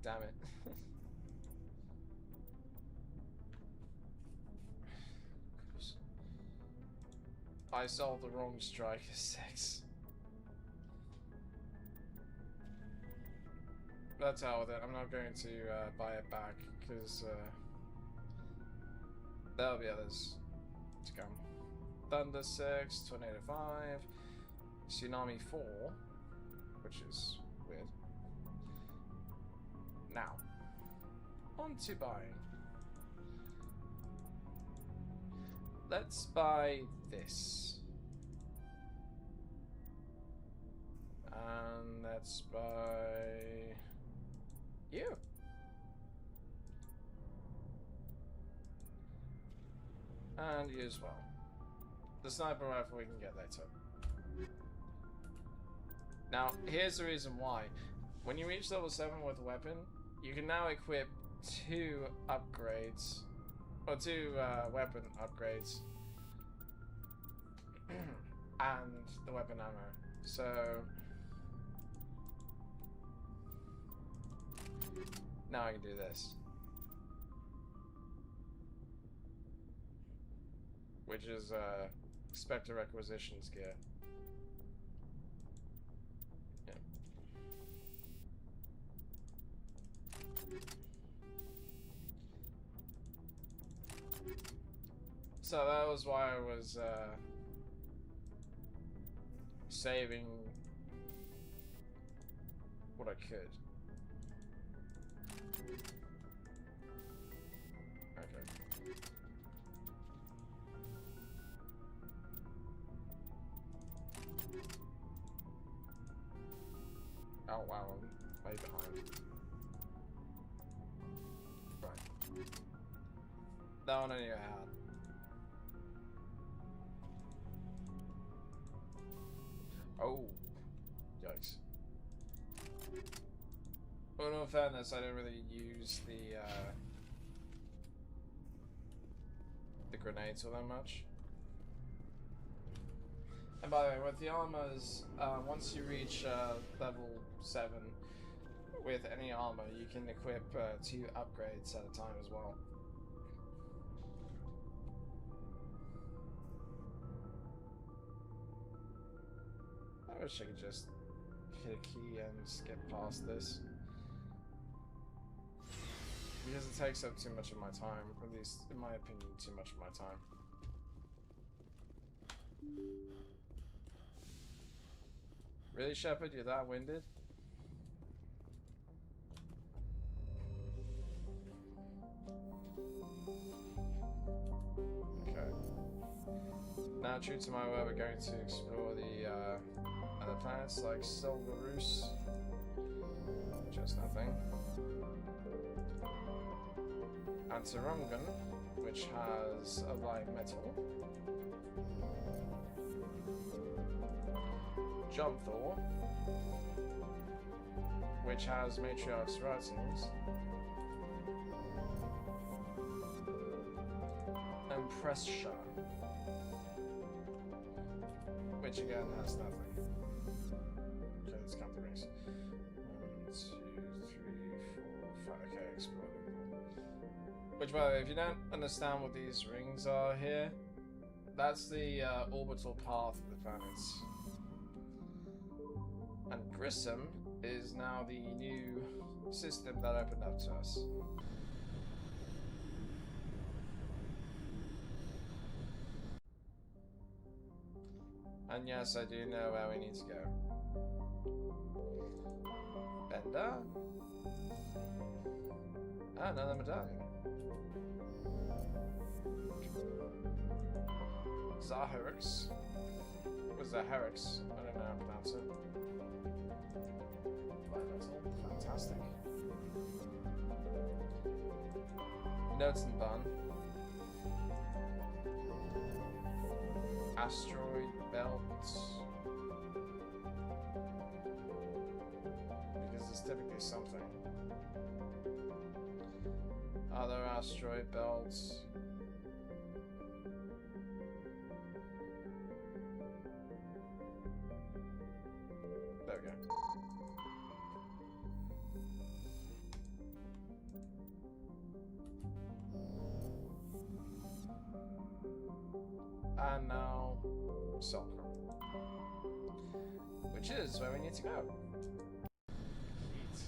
Damn it. I sold the wrong Striker 6. That's how with it. I'm not going to buy it back, because there'll be others to come. Thunder 6, Tornado 5, Tsunami 4, which is weird. Now, on to buying. Let's buy this. And let's buy you. And you as well. The sniper rifle we can get later. Now, here's the reason why. When you reach level 7 with a weapon, you can now equip 2 upgrades. Or 2 weapon upgrades. And the weapon ammo. So... now I can do this. Which is Spectre Requisitions gear. Yeah. So that was why I was saving what I could. Okay. Oh wow, I'm way behind. Right. That one I knew I had. Oh. Yikes. Well, in all fairness, I don't really use the grenades all that much. And by the way, with the armors, once you reach level 7 with any armor, you can equip 2 upgrades at a time as well. I wish I could just hit a key and skip past this. Because it takes up too much of my time, at least in my opinion, too much of my time. Really, Shepard? You're that winded? Okay. Now, true to my word, we're going to explore the other planets like Silverus. Just nothing. And Tarungan, which has a light metal. Jumthor, which has Matriarch's writings. And Prestia, which again has nothing. Okay, let's count the rings. 1, 2, 3, 4, 5. Okay, explode. Which, by the way, if you don't understand what these rings are here, that's the orbital path of the planets. And Grissom is now the new system that opened up to us. And yes, I do know where we need to go. Bender? Ah, another medallion. Zaherix. Was Zaherix? I don't know how to pronounce it. Fantastic. Notes and Bun. Asteroid Belt. Because it's typically something. Other asteroid belts. There we go. And now Sulcrum, which is where we need to go. Heat.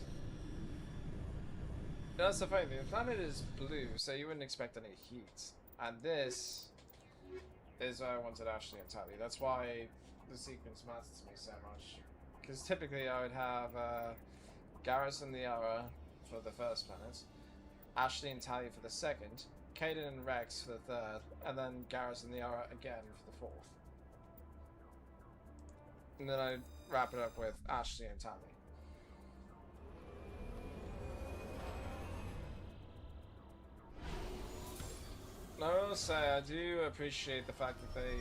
That's the funny thing, the planet is blue, so you wouldn't expect any heat. And this is why I wanted Ashley and Tally. That's why the sequence matters to me so much. Because typically I would have Garrus and Liara for the first planet, Ashley and Tally for the second, Kaden and Rex for the third, and then Garrus and Liara again for the fourth. And then I'd wrap it up with Ashley and Tally. I will say, I do appreciate the fact that they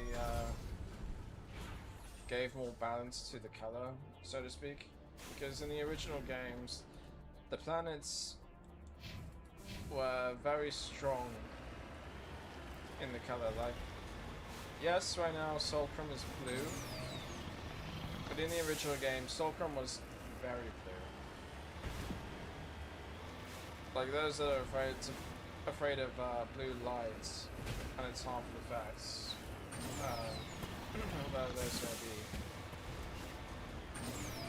gave more balance to the color, so to speak. Because in the original games, the planets were very strong in the color. Like, yes, right now Sulcrum is blue, but in the original game, Sulcrum was very blue. Like, those that are afraid of blue lights and its harmful effects, whatever those may be,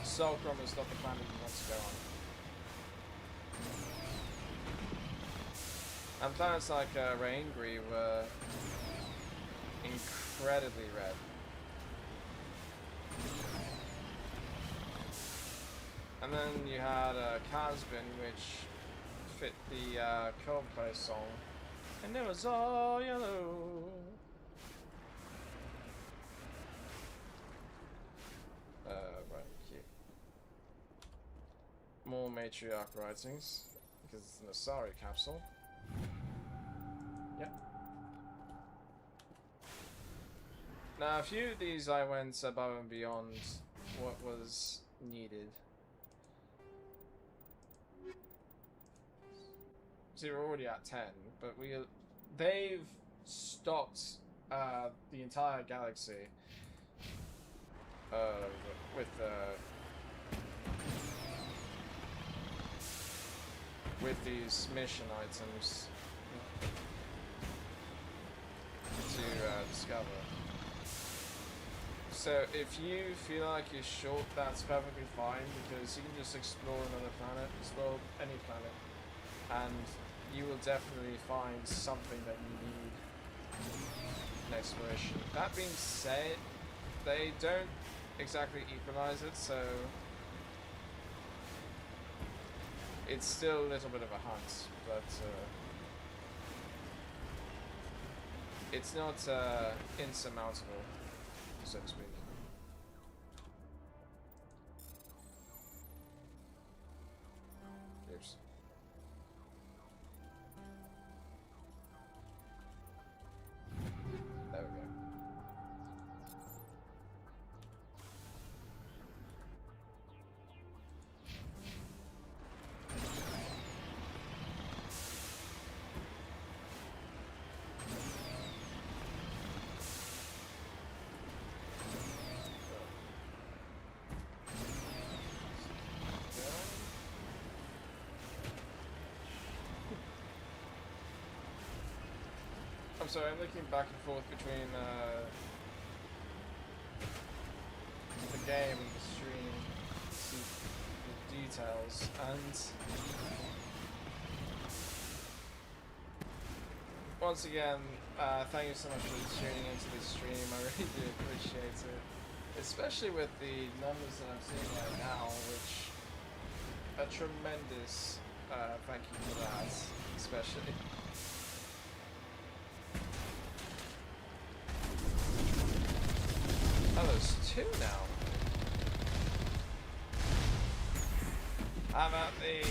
Sulcrum is not the planet you want to go on. And planets like Raingri were incredibly red. And then you had Casbin, which fit the Coldplay song, and it was all yellow. Right, cute. More matriarch writings, because it's an Asari capsule. Yep. Now, a few of these I went above and beyond what was needed. See, we're already at 10, but they've stocked the entire galaxy with these mission items to discover. So if you feel like you're short, that's perfectly fine, because you can just explore another planet, explore any planet, and you will definitely find something that you need in exploration. That being said, they don't exactly equalize it, so it's still a little bit of a hunt, but it's not insurmountable, so to speak. Oops. There we go. I'm sorry, I'm looking back and forth between the game and the stream to see the details, and once again, thank you so much for tuning into this stream. I really do appreciate it, especially with the numbers that I'm seeing right now, which a tremendous thank you for that, especially. Oh, there's two now. How about the...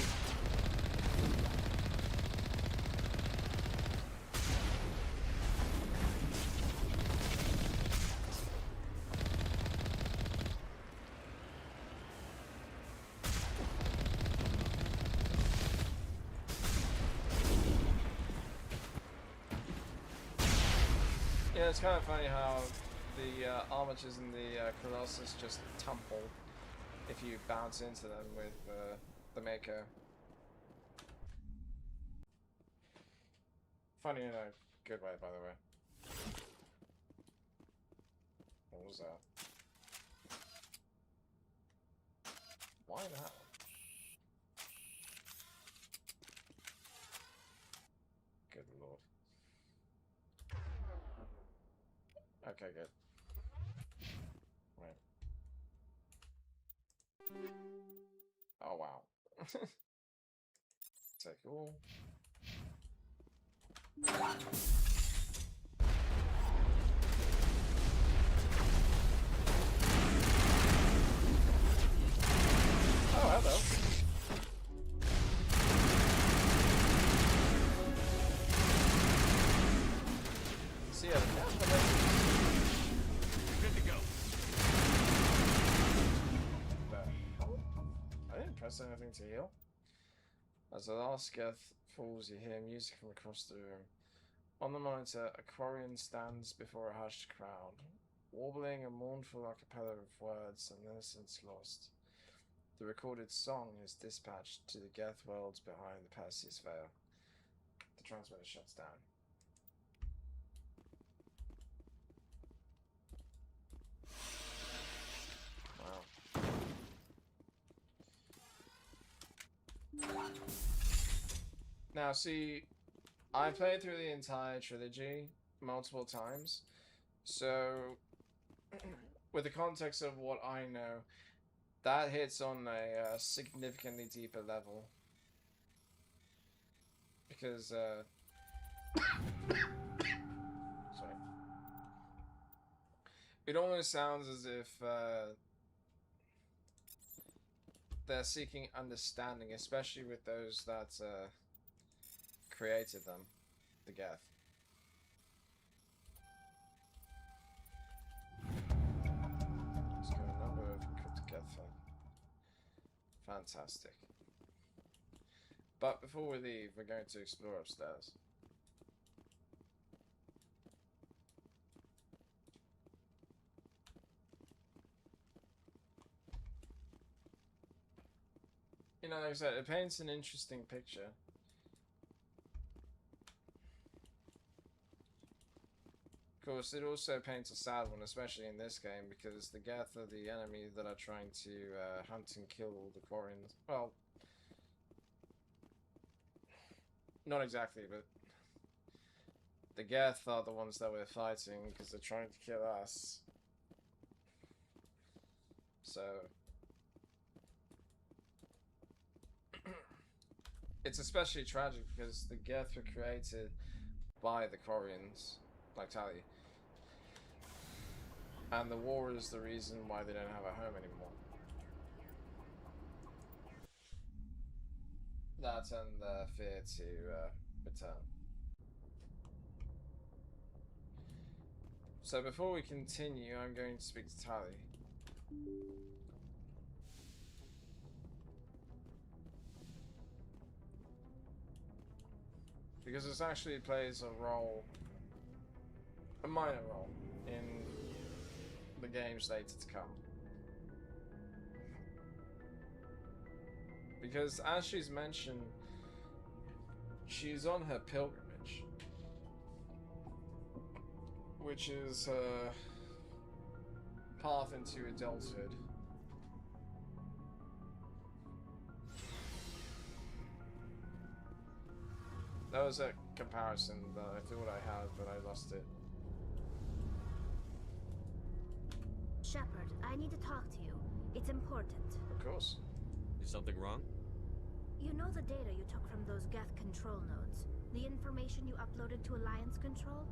Yeah, it's kind of funny how the armatures in the Colossus just tumble if you bounce into them with the Mako. Funny in a good way, by the way. What was that? Why that? Good lord. Okay, good. Right. Oh wow. Take all. Oh, hello. See ya. Good to go. I didn't press anything to heal. As the last geth falls, you hear music from across the room. On the monitor, a Quarian stands before a hushed crowd, warbling a mournful a cappella of words and innocence lost. The recorded song is dispatched to the Geth worlds behind the Perseus Veil. The transmitter shuts down. Wow. Now, see, I played through the entire trilogy multiple times, so with the context of what I know, that hits on a significantly deeper level. Because, sorry. It almost sounds as if they're seeking understanding, especially with those that created them, the Geth. Let's go a number of encrypted Geth. Fantastic. But before we leave, we're going to explore upstairs. You know, like I said, it paints an interesting picture. Of course, it also paints a sad one, especially in this game, because the Geth are the enemy that are trying to hunt and kill the Quarians. Well, Not exactly, but the Geth are the ones that we're fighting because they're trying to kill us. So it's especially tragic because the Geth were created by the Quarians, like Tali. And the war is the reason why they don't have a home anymore. That and the fear to return. So before we continue, I'm going to speak to Tali. Because this actually plays a role, a minor role, in the games later to come. Because as she's mentioned, she's on her pilgrimage, which is her path into adulthood. That was a comparison that I thought I had, but I lost it. Shepard, I need to talk to you. It's important. Of course. Is something wrong? You know the data you took from those Geth control nodes? The information you uploaded to Alliance Control?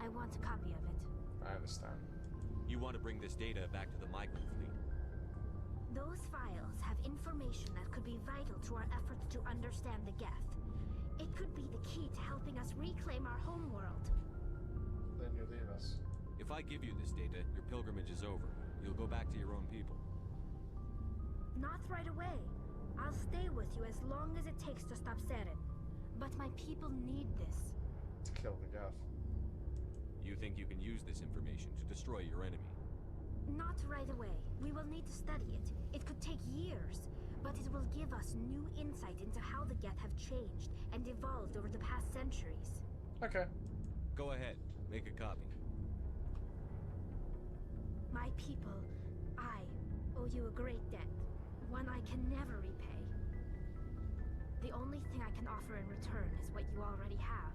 I want a copy of it. I understand. You want to bring this data back to the migrant fleet? Those files have information that could be vital to our efforts to understand the Geth. It could be the key to helping us reclaim our homeworld. Then you leave us. If I give you this data, your pilgrimage is over. You'll go back to your own people. Not right away. I'll stay with you as long as it takes to stop Saren. But my people need this. To kill the Geth. You think you can use this information to destroy your enemy? Not right away. We will need to study it. It could take years. But it will give us new insight into how the Geth have changed and evolved over the past centuries. Okay. Go ahead. Make a copy. My people, I owe you a great debt. One I can never repay. The only thing I can offer in return is what you already have.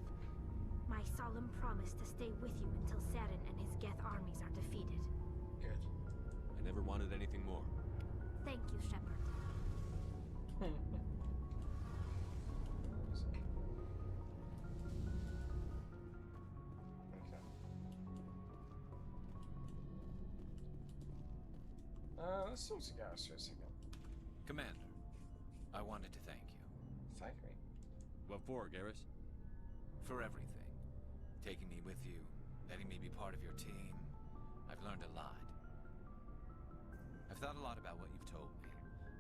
My solemn promise to stay with you until Saren and his Geth armies are defeated. Good. I never wanted anything more. Thank you, Shepard. Okay. Let's talk to Garrus for a second. Commander, I wanted to thank you. Thank me. What for, Garrus? For everything. Taking me with you, letting me be part of your team. I've learned a lot. I've thought a lot about what you've told me.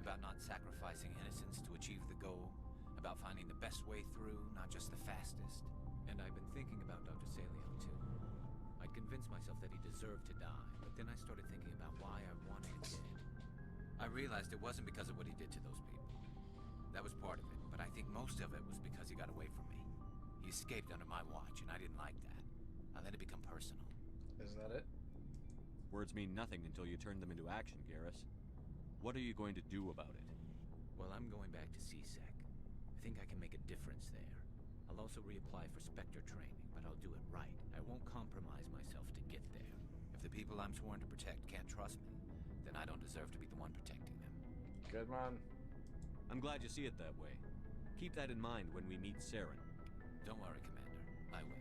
About not sacrificing innocence to achieve the goal. About finding the best way through, not just the fastest. And I've been thinking about Dr. Salio, too. I'd convinced myself that he deserved to die, but then I started thinking about why I wanted him dead. I realized it wasn't because of what he did to those people. That was part of it, but I think most of it was because he got away from me. He escaped under my watch, and I didn't like that. I let it become personal. Isn't that it? Words mean nothing until you turn them into action, Garrus. What are you going to do about it? Well, I'm going back to CSEC. I think I can make a difference there. I'll also reapply for Spectre training, but I'll do it right. I won't compromise myself to get there. If the people I'm sworn to protect can't trust me, then I don't deserve to be the one protecting them. Good man. I'm glad you see it that way. Keep that in mind when we meet Saren. Don't worry, Commander. I will.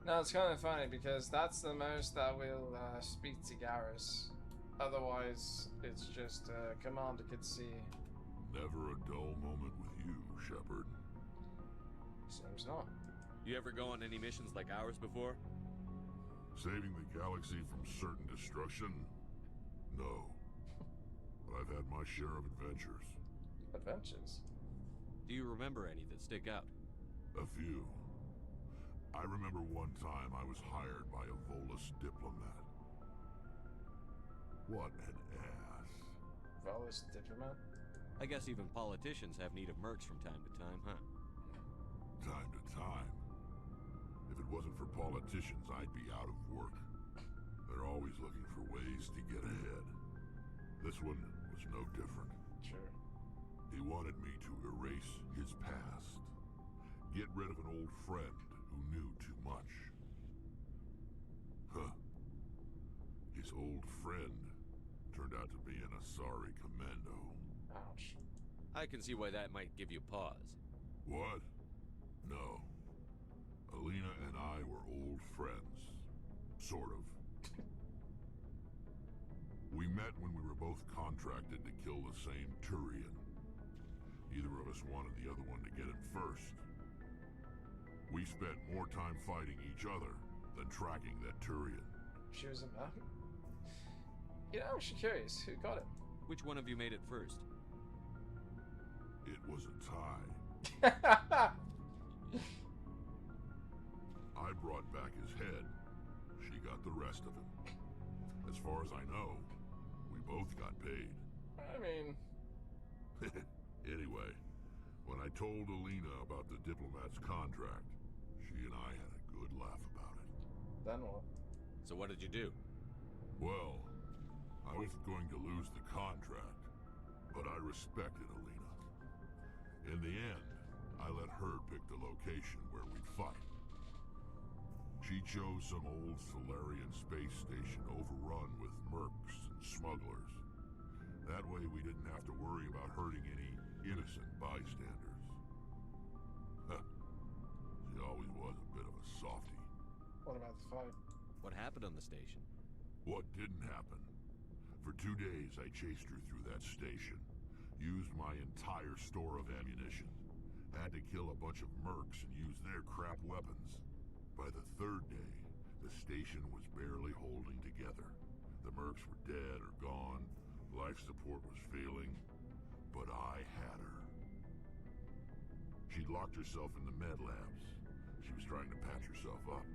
No, it's kind of funny because that's the most that we'll speak to Garrus. Otherwise, it's just Commander could see. Never a dull moment with you, Shepard. Seems not. You ever go on any missions like ours before? Saving the galaxy from certain destruction? No. But I've had my share of adventures. Adventures? Do you remember any that stick out? A few. I remember one time I was hired by a Volus diplomat. What an ass. Volus diplomat? I guess even politicians have need of mercs from time to time, huh? Time to time. If it wasn't for politicians, I'd be out of work. They're always looking for ways to get ahead. This one was no different. Sure. He wanted me to erase his past. Get rid of an old friend who knew too much. Huh. His old friend turned out to be an Asari commando. Ouch. I can see why that might give you pause. What? No. Alina and I were old friends. Sort of. We met when we were both contracted to kill the same Turian. Neither of us wanted the other one to get him first. We spent more time fighting each other than tracking that Turian. She was a man? You know, I'm actually curious. Who got it? Which one of you made it first? It was a tie. I brought back his head. She got the rest of him. As far as I know, we both got paid. I mean... Anyway, when I told Alina about the diplomat's contract, she and I had a good laugh about it. Then what? So what did you do? Well, I was going to lose the contract, but I respected Alina. In the end, I let her pick the location where we'd fight. She chose some old Solarian space station overrun with mercs and smugglers. That way we didn't have to worry about hurting any innocent bystanders. She always was a bit of a softie. What about the fight? What happened on the station? What didn't happen? For 2 days I chased her through that station. Used my entire store of ammunition. Had to kill a bunch of mercs and use their crap weapons. By the 3rd day, the station was barely holding together. The mercs were dead or gone. Life support was failing. But I had her. She'd locked herself in the med labs. She was trying to patch herself up.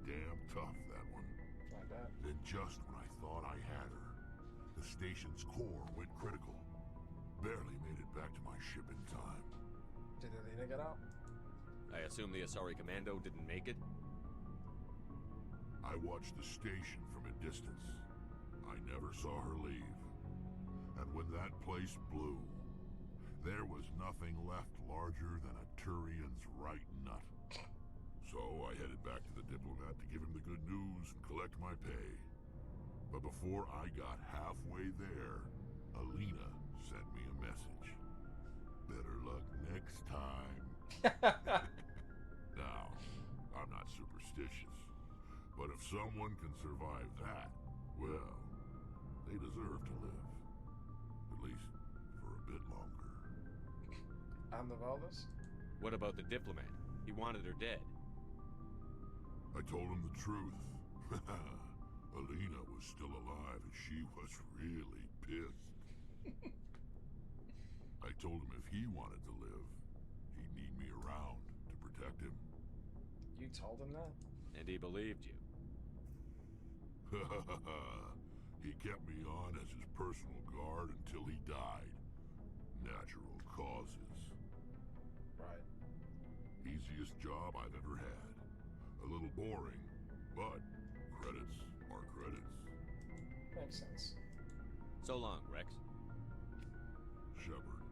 Damn tough, that one. Like that. Then just when I thought I had her, the station's core went critical. Barely made it back to my ship in time. Did Alina get out? I assume the Asari commando didn't make it? I watched the station from a distance. I never saw her leave. And when that place blew, there was nothing left larger than a Turian's right nut. So I headed back to the diplomat to give him the good news and collect my pay. But before I got halfway there, Alina sent me a message. Better luck next time. Now, I'm not superstitious, but if someone can survive that, well, they deserve to live. At least for a bit longer. And the Valdez? What about the diplomat? He wanted her dead. I told him the truth. Alina was still alive and she was really pissed. I told him if he wanted to live, he'd need me around to protect him. You told him that? And he believed you. He kept me on as his personal guard until he died. Natural causes. Right. Easiest job I've ever had. A little boring, but credits are credits. Makes sense. So long, Rex. Shepard.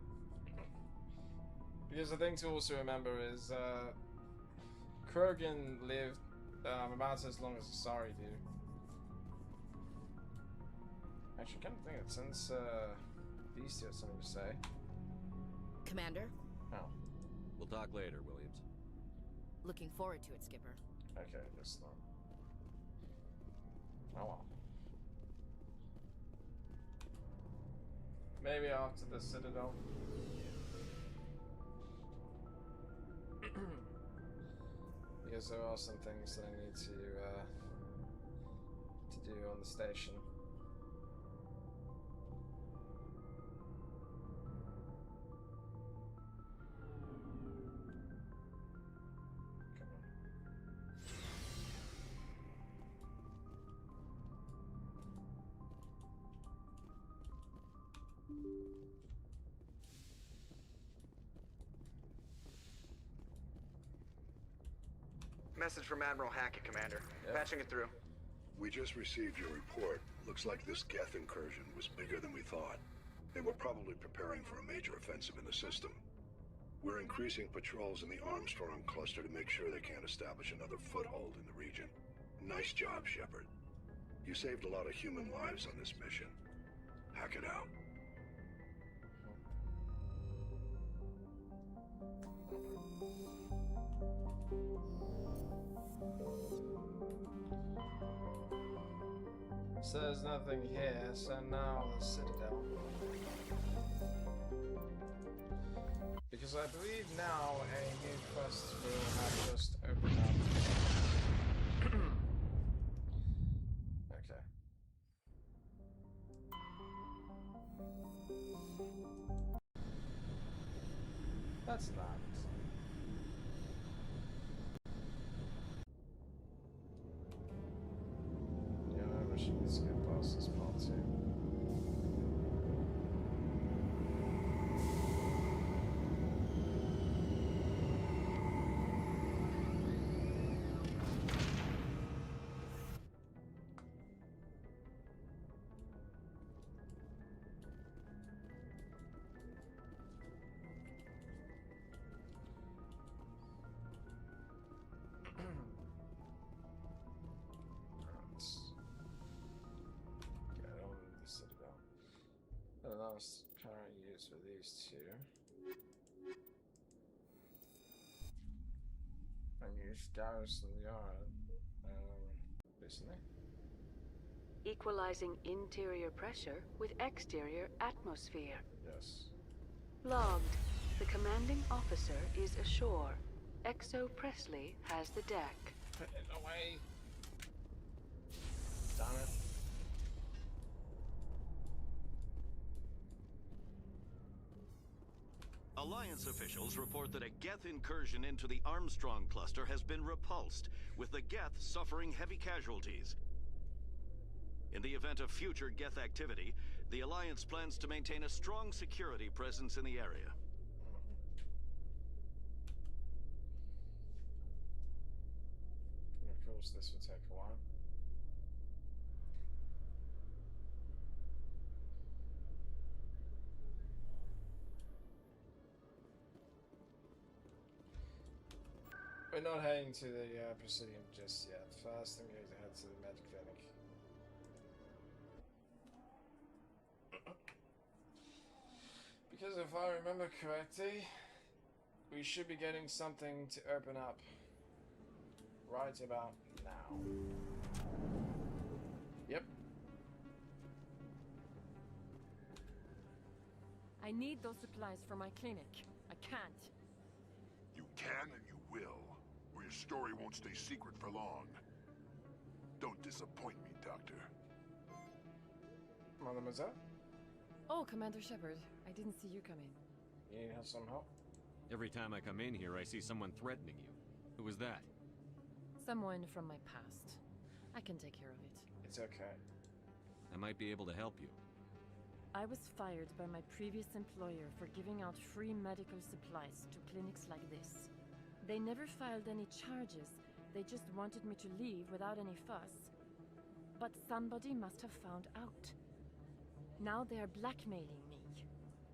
Because the thing to also remember is, Krogan lived about as long as Asari do. Actually, I kind of think it since these two have something to say. Commander? Oh. We'll talk later, Williams. Looking forward to it, Skipper. Okay, guess not. Oh well. Maybe after the Citadel. Because there are some things that I need to do on the station. Message from Admiral Hackett, Commander. Patching it through. We just received your report. Looks like this Geth incursion was bigger than we thought. They were probably preparing for a major offensive in the system. We're increasing patrols in the Armstrong cluster to make sure they can't establish another foothold in the region. Nice job, Shepard. You saved a lot of human lives on this mission. Hack it out. So there's nothing here, so now the Citadel. Because I believe now a new quest will have just opened up. Okay. That's that. Yeah, I wish you could skip past this part too. Get on with the Citadel. The last current use for these two. And use Garrison Yard recently. Equalizing interior pressure with exterior atmosphere. Yes. Logged. The commanding officer is ashore. Exo Presley has the deck. Put it away. Damn it. Alliance officials report that a Geth incursion into the Armstrong cluster has been repulsed, with the Geth suffering heavy casualties. In the event of future Geth activity, the Alliance plans to maintain a strong security presence in the area. And of course, this will take a while. We're not heading to the Presidium just yet. First, I'm going to head to the med clinic. Because if I remember correctly, we should be getting something to open up right about now. Yep. I need those supplies for my clinic. I can't. You can and you will, or your story won't stay secret for long. Don't disappoint me, Doctor. Mademoiselle? Oh, Commander Shepard. I didn't see you come in. You need some help? Every time I come in here, I see someone threatening you. Who was that? Someone from my past. I can take care of it. It's okay. I might be able to help you. I was fired by my previous employer for giving out free medical supplies to clinics like this. They never filed any charges. They just wanted me to leave without any fuss. But somebody must have found out. Now they are blackmailing me.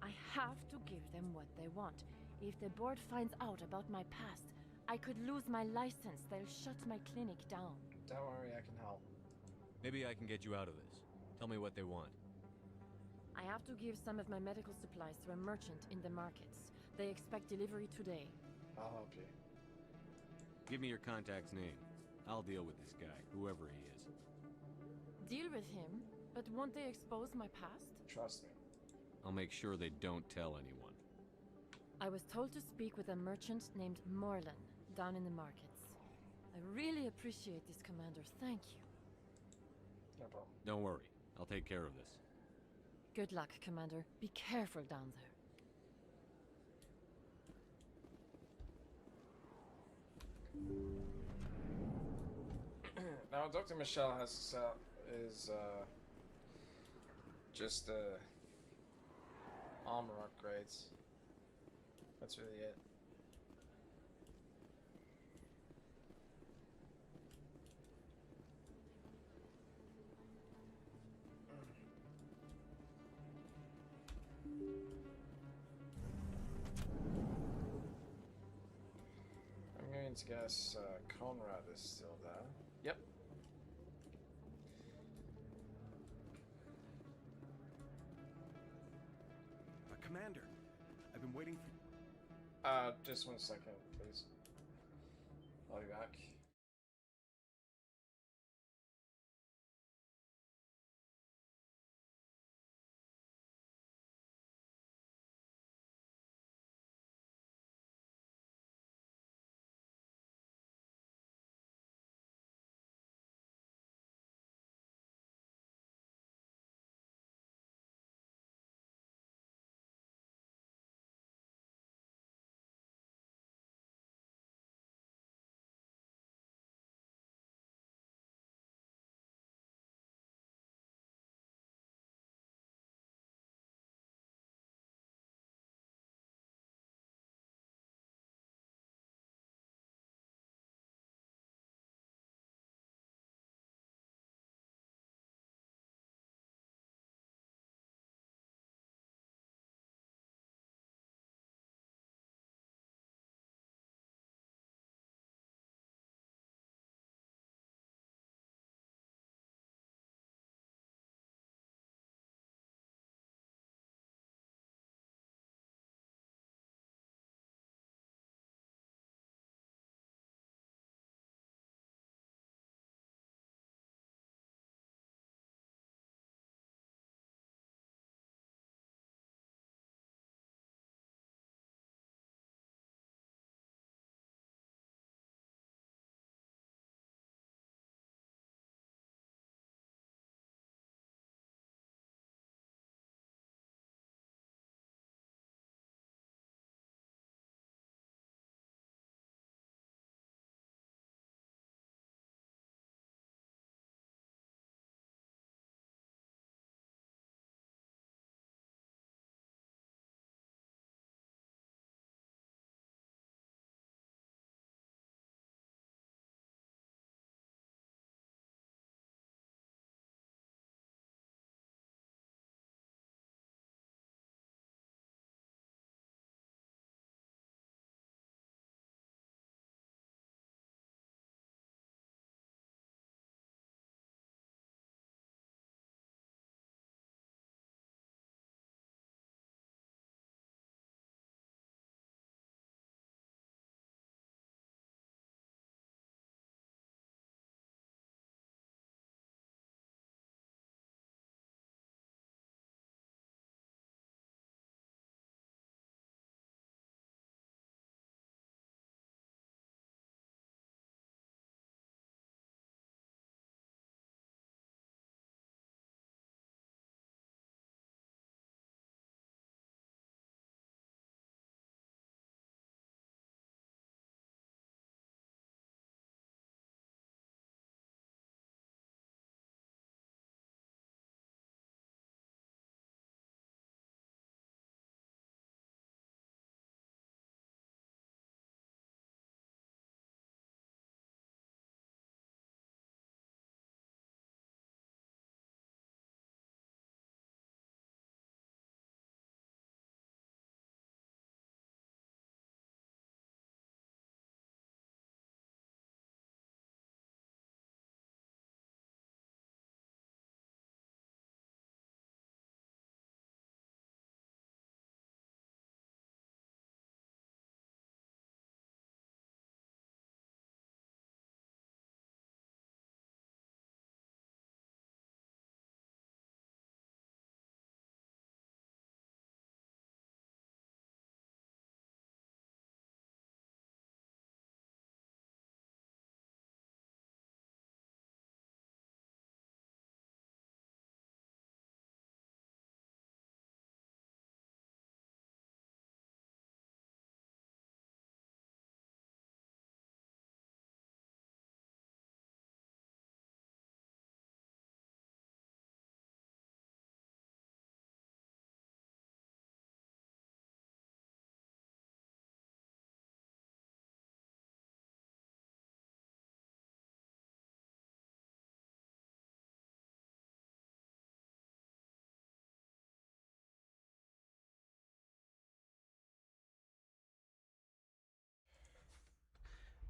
I have to give them what they want. If the board finds out about my past, I could lose my license. They'll shut my clinic down. Don't worry, I can help. Maybe I can get you out of this. Tell me what they want. I have to give some of my medical supplies to a merchant in the markets. They expect delivery today. I'll help you. Give me your contact's name. I'll deal with this guy, whoever he is. Deal with him? But won't they expose my past? Trust me. I'll make sure they don't tell anyone. I was told to speak with a merchant named Morlan down in the markets. I really appreciate this, Commander. Thank you. No problem. Don't worry. I'll take care of this. Good luck, Commander. Be careful down there. Now, Dr. Michelle has is just armor upgrades. That's really it. to guess Conrad is still there. Yep. Commander, I've been waiting for... Just 1 second, please. I'll be back.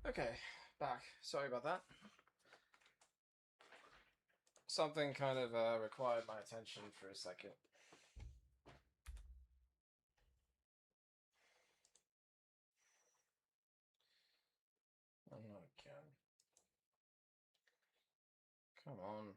Okay, back. Sorry about that. Something kind of required my attention for a second. Oh, not again. Come on.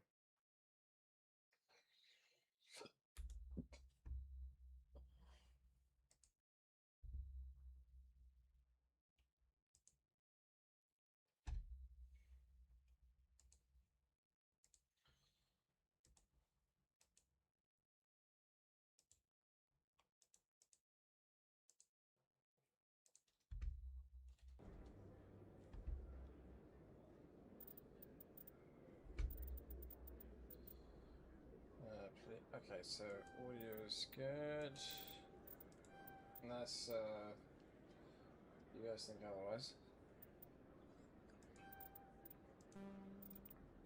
Okay, so audio is good. Unless you guys think otherwise.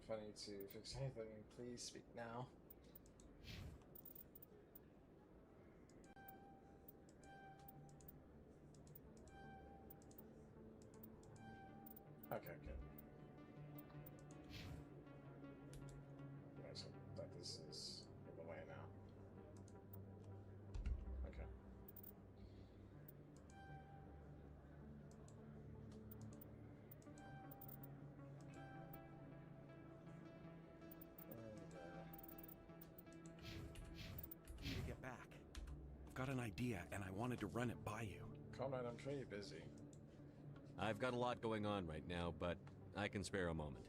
If I need to fix anything, please speak now. Okay, good. Right, so that this is in the way now. Okay. I need to get back. I've got an idea, and I wanted to run it by you. Conrad, I'm sure you're busy. I've got a lot going on right now, but I can spare a moment.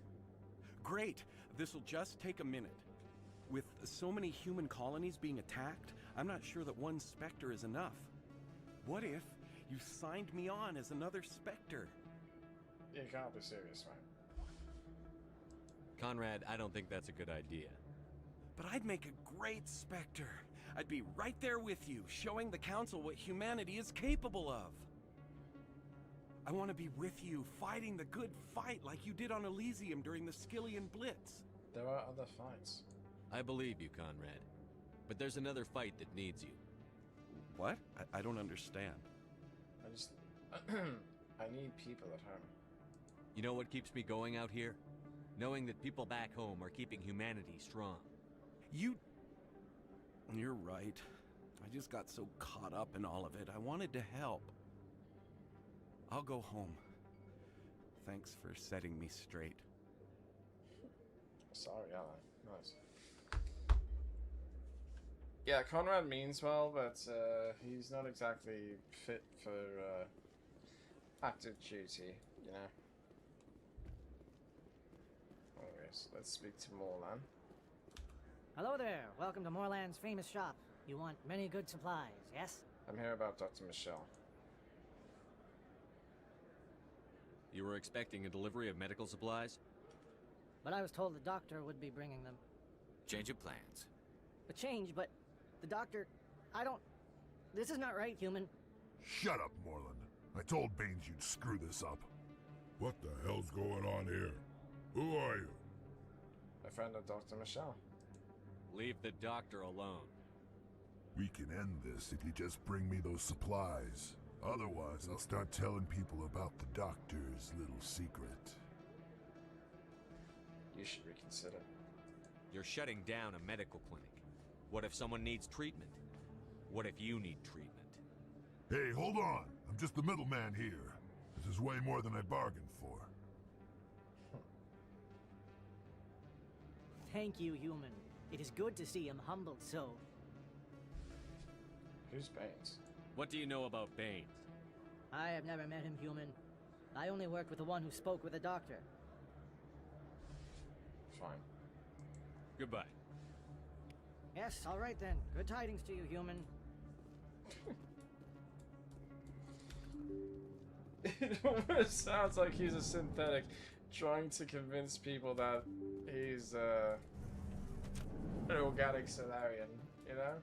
Great! This'll just take a minute. With so many human colonies being attacked, I'm not sure that one Spectre is enough. What if you signed me on as another Spectre? You can't be serious, man. Conrad, I don't think that's a good idea. But I'd make a great Spectre. I'd be right there with you, showing the Council what humanity is capable of. I want to be with you, fighting the good fight like you did on Elysium during the Skillian Blitz. There are other fights. I believe you, Conrad. But there's another fight that needs you. What? I don't understand. I just... I need people at home. You know what keeps me going out here? Knowing that people back home are keeping humanity strong. You're right. I just got so caught up in all of it. I wanted to help. I'll go home. Thanks for setting me straight. Sorry, Alan. Nice. Yeah, Conrad means well, but he's not exactly fit for active duty, you know. Anyways, let's speak to Morlan. Hello there. Welcome to Morlan's famous shop. You want many good supplies, yes? I'm here about Dr. Michelle. You were expecting a delivery of medical supplies? But I was told the doctor would be bringing them. Change of plans. A change, but the doctor... I don't... This is not right, human. Shut up, Moreland. I told Baines you'd screw this up. What the hell's going on here? Who are you? A friend of Dr. Michelle. Leave the doctor alone. We can end this if you just bring me those supplies. Otherwise, I'll start telling people about the doctor's little secret. You should reconsider. You're shutting down a medical clinic. What if someone needs treatment? What if you need treatment? Hey, hold on! I'm just the middleman here. This is way more than I bargained for. Thank you, human. It is good to see him humbled so. Who's Baines? What do you know about Baines? I have never met him, human. I only worked with the one who spoke with the doctor. Fine. Goodbye. Yes, all right then. Good tidings to you, human. It almost sounds like he's a synthetic trying to convince people that he's an organic Solarian, you know?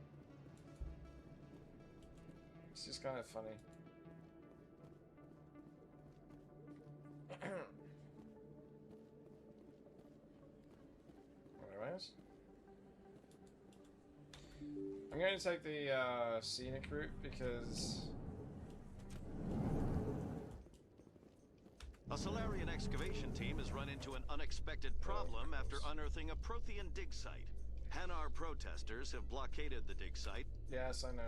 It's just kind of funny. Anyways. I'm going to take the scenic route because A Solarian excavation team has run into an unexpected problem after unearthing a Prothean dig site. Hanar protesters have blockaded the dig site. Yes, I know.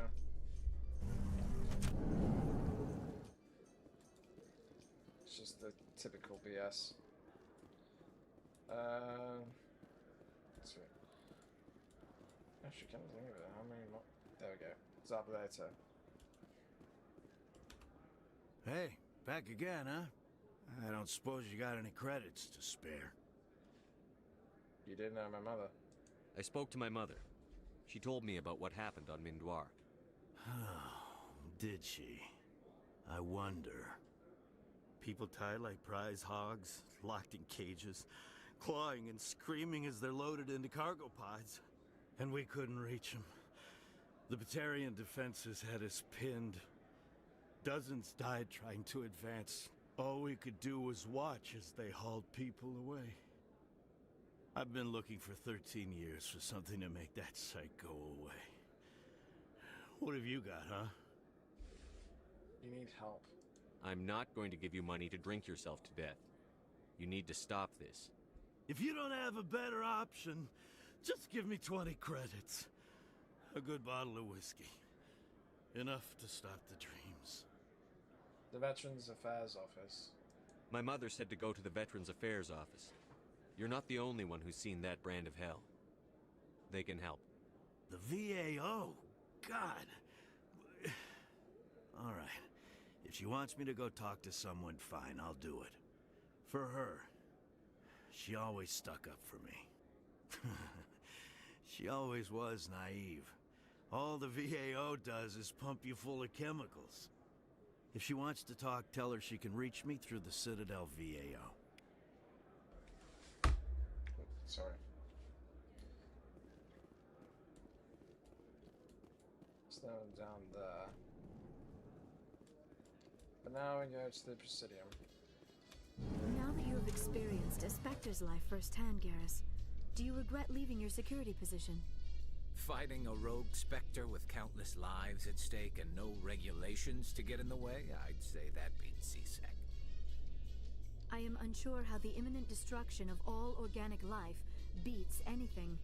It's just the typical BS. Let's see. Actually, can't think of it. How many more? There we go. Zabaleta. Hey, back again, huh? I don't suppose you got any credits to spare. You did know my mother. I spoke to my mother. She told me about what happened on Mindoir. Did she? I wonder. People tied like prize hogs, locked in cages, clawing and screaming as they're loaded into cargo pods. And we couldn't reach them. The Batarian defenses had us pinned. Dozens died trying to advance. All we could do was watch as they hauled people away. I've been looking for 13 years for something to make that sight go away. What have you got, huh? You need help. I'm not going to give you money to drink yourself to death. You need to stop this. If you don't have a better option, just give me 20 credits. A good bottle of whiskey. Enough to stop the dreams. The Veterans Affairs Office. My mother said to go to the Veterans Affairs Office. You're not the only one who's seen that brand of hell. They can help. The VAO? God. All right. If she wants me to go talk to someone, fine, I'll do it. For her. She always stuck up for me. She always was naive. All the VAO does is pump you full of chemicals. If she wants to talk, tell her she can reach me through the Citadel VAO. Sorry. It's down there. But now we go to the Presidium. Now that you have experienced a Spectre's life firsthand, Garrus, do you regret leaving your security position? Fighting a rogue Spectre with countless lives at stake and no regulations to get in the way? I'd say that beats C-Sec. I am unsure how the imminent destruction of all organic life beats anything,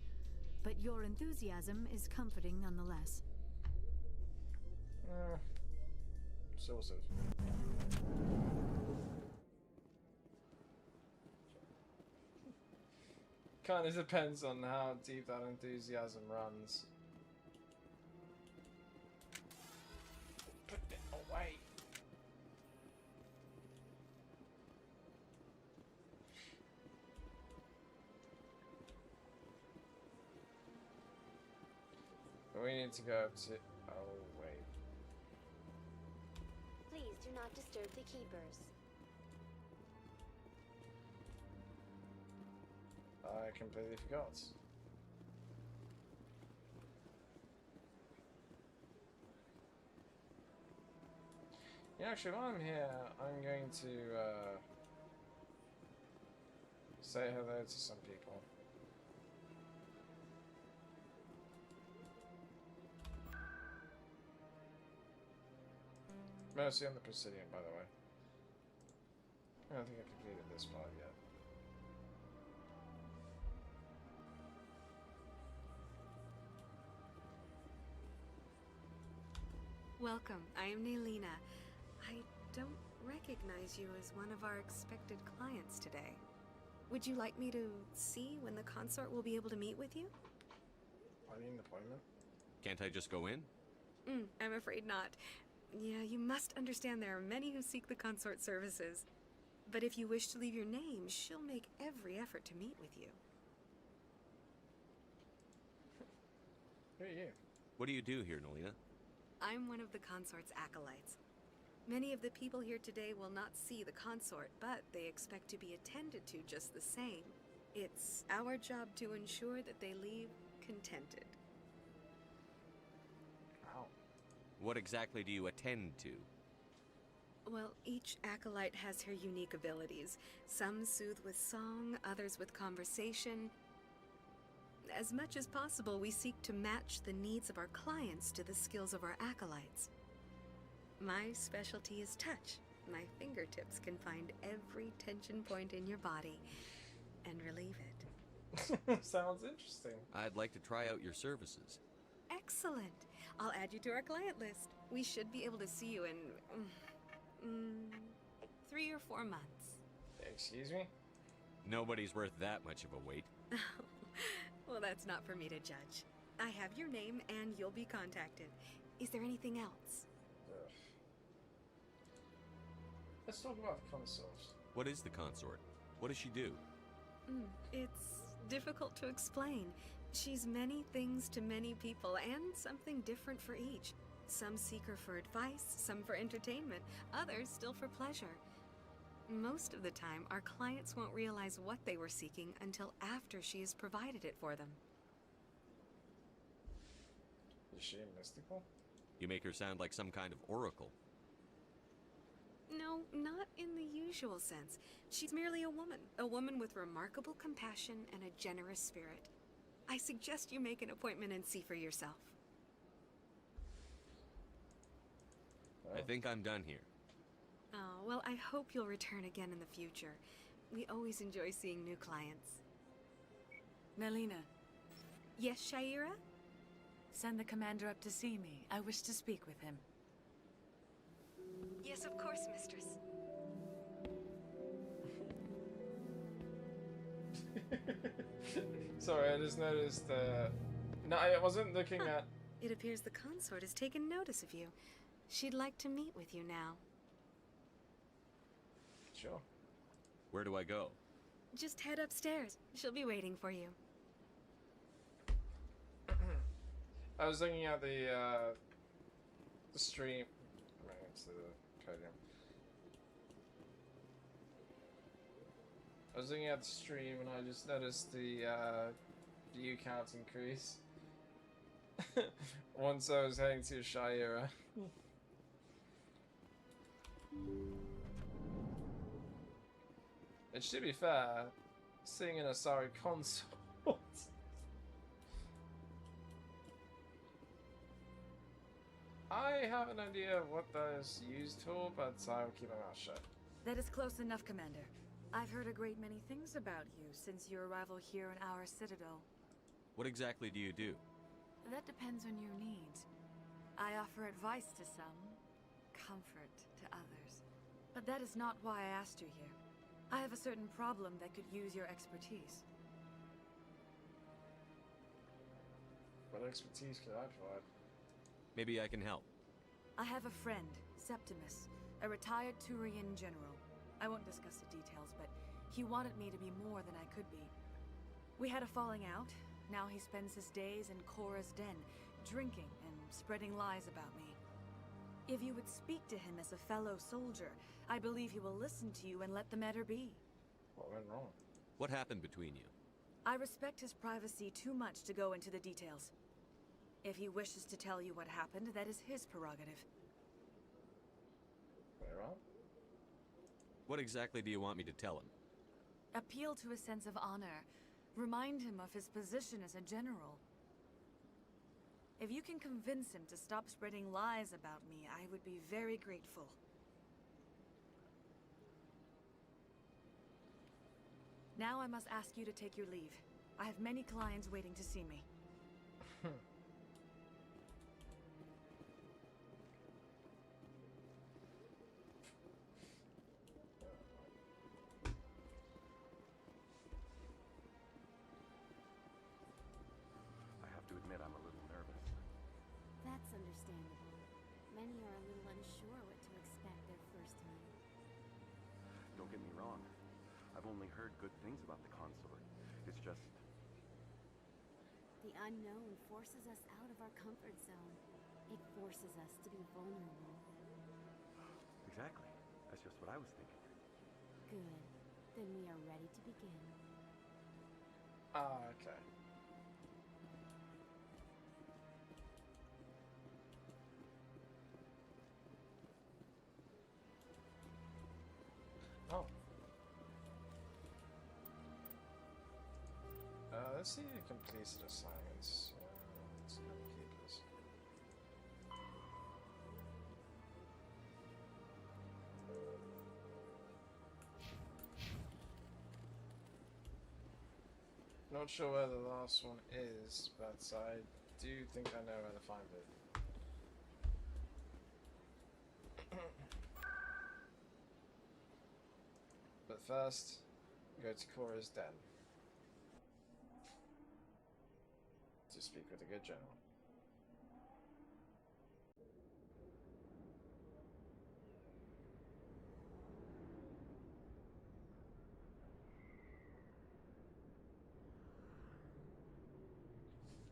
but your enthusiasm is comforting nonetheless. Sort of. Kind of depends on how deep that enthusiasm runs. Put it away. We need to go up to... Oh, wait. Please do not disturb the keepers. I completely forgot. Yeah, actually, while I'm here, I'm going to say hello to some people. Mostly on the Presidium, by the way. I don't think I've completed this part yet. Welcome, I am Naylina. I don't recognize you as one of our expected clients today. Would you like me to see when the consort will be able to meet with you? I need an appointment. Can't I just go in? I'm afraid not. Yeah, you must understand there are many who seek the consort services. But if you wish to leave your name, she'll make every effort to meet with you. Who are you? What do you do here, Nolina? I'm one of the consort's acolytes. Many of the people here today will not see the consort, but they expect to be attended to just the same. It's our job to ensure that they leave contented. How? What exactly do you attend to? Well, each acolyte has her unique abilities. Some soothe with song, others with conversation. As much as possible, we seek to match the needs of our clients to the skills of our acolytes. My specialty is touch, My fingertips can find every tension point in your body and relieve it. Sounds interesting. I'd like to try out your services. Excellent. I'll add you to our client list. We should be able to see you in 3 or 4 months. Excuse me? Nobody's worth that much of a wait. Well, that's not for me to judge. I have your name and you'll be contacted. Is there anything else? Ugh. Let's talk about the consort. What is the consort? What does she do? It's difficult to explain. She's many things to many people and something different for each. Some seek her for advice, some for entertainment, others still for pleasure. Most of the time, our clients won't realize what they were seeking until after she has provided it for them. Is she mystical? You make her sound like some kind of oracle. No, not in the usual sense. She's merely a woman with remarkable compassion and a generous spirit. I suggest you make an appointment and see for yourself. I think I'm done here. Oh, well, I hope you'll return again in the future. We always enjoy seeing new clients. Melina. Yes, Shaira? Send the commander up to see me. I wish to speak with him. Yes, of course, mistress. Sorry, I just noticed, no, I wasn't looking at... It appears the consort has taken notice of you. She'd like to meet with you now. Sure. Where do I go? Just head upstairs. She'll be waiting for you. I was looking at the stream. Right into the podium. I was looking at the stream and I just noticed the view count increase. Once I was heading to Shaira. And to be fair, seeing an Asari consort. I have an idea of what that is used for, but I will keep my mouth shut. That is close enough, Commander. I've heard a great many things about you since your arrival here in our Citadel. What exactly do you do? That depends on your needs. I offer advice to some, comfort to others. But that is not why I asked you here. I have a certain problem that could use your expertise. What expertise could I provide? Maybe I can help. I have a friend, Septimus, a retired Turian general. I won't discuss the details, but he wanted me to be more than I could be. We had a falling out. Now he spends his days in Korra's den, drinking and spreading lies about me. If you would speak to him as a fellow soldier, I believe he will listen to you and let the matter be. What went wrong? What happened between you? I respect his privacy too much to go into the details. If he wishes to tell you what happened, that is his prerogative. Very well. What exactly do you want me to tell him? Appeal to a sense of honor. Remind him of his position as a general. If you can convince him to stop spreading lies about me, I would be very grateful. Now I must ask you to take your leave. I have many clients waiting to see me. I have to admit I'm a little nervous. That's understandable. Many are a little unsure what to expect their first time. Don't get me wrong. I've only heard good things about the consort. It's just... The unknown forces us out of our comfort zone. It forces us to be vulnerable. Exactly. That's just what I was thinking. Good. Then we are ready to begin. Ah, okay. Oh. Let's see the completed assignments. Let's see how to keep this. Not sure where the last one is, but I do think I know where to find it. But first, go to Cora's den to speak with a good general.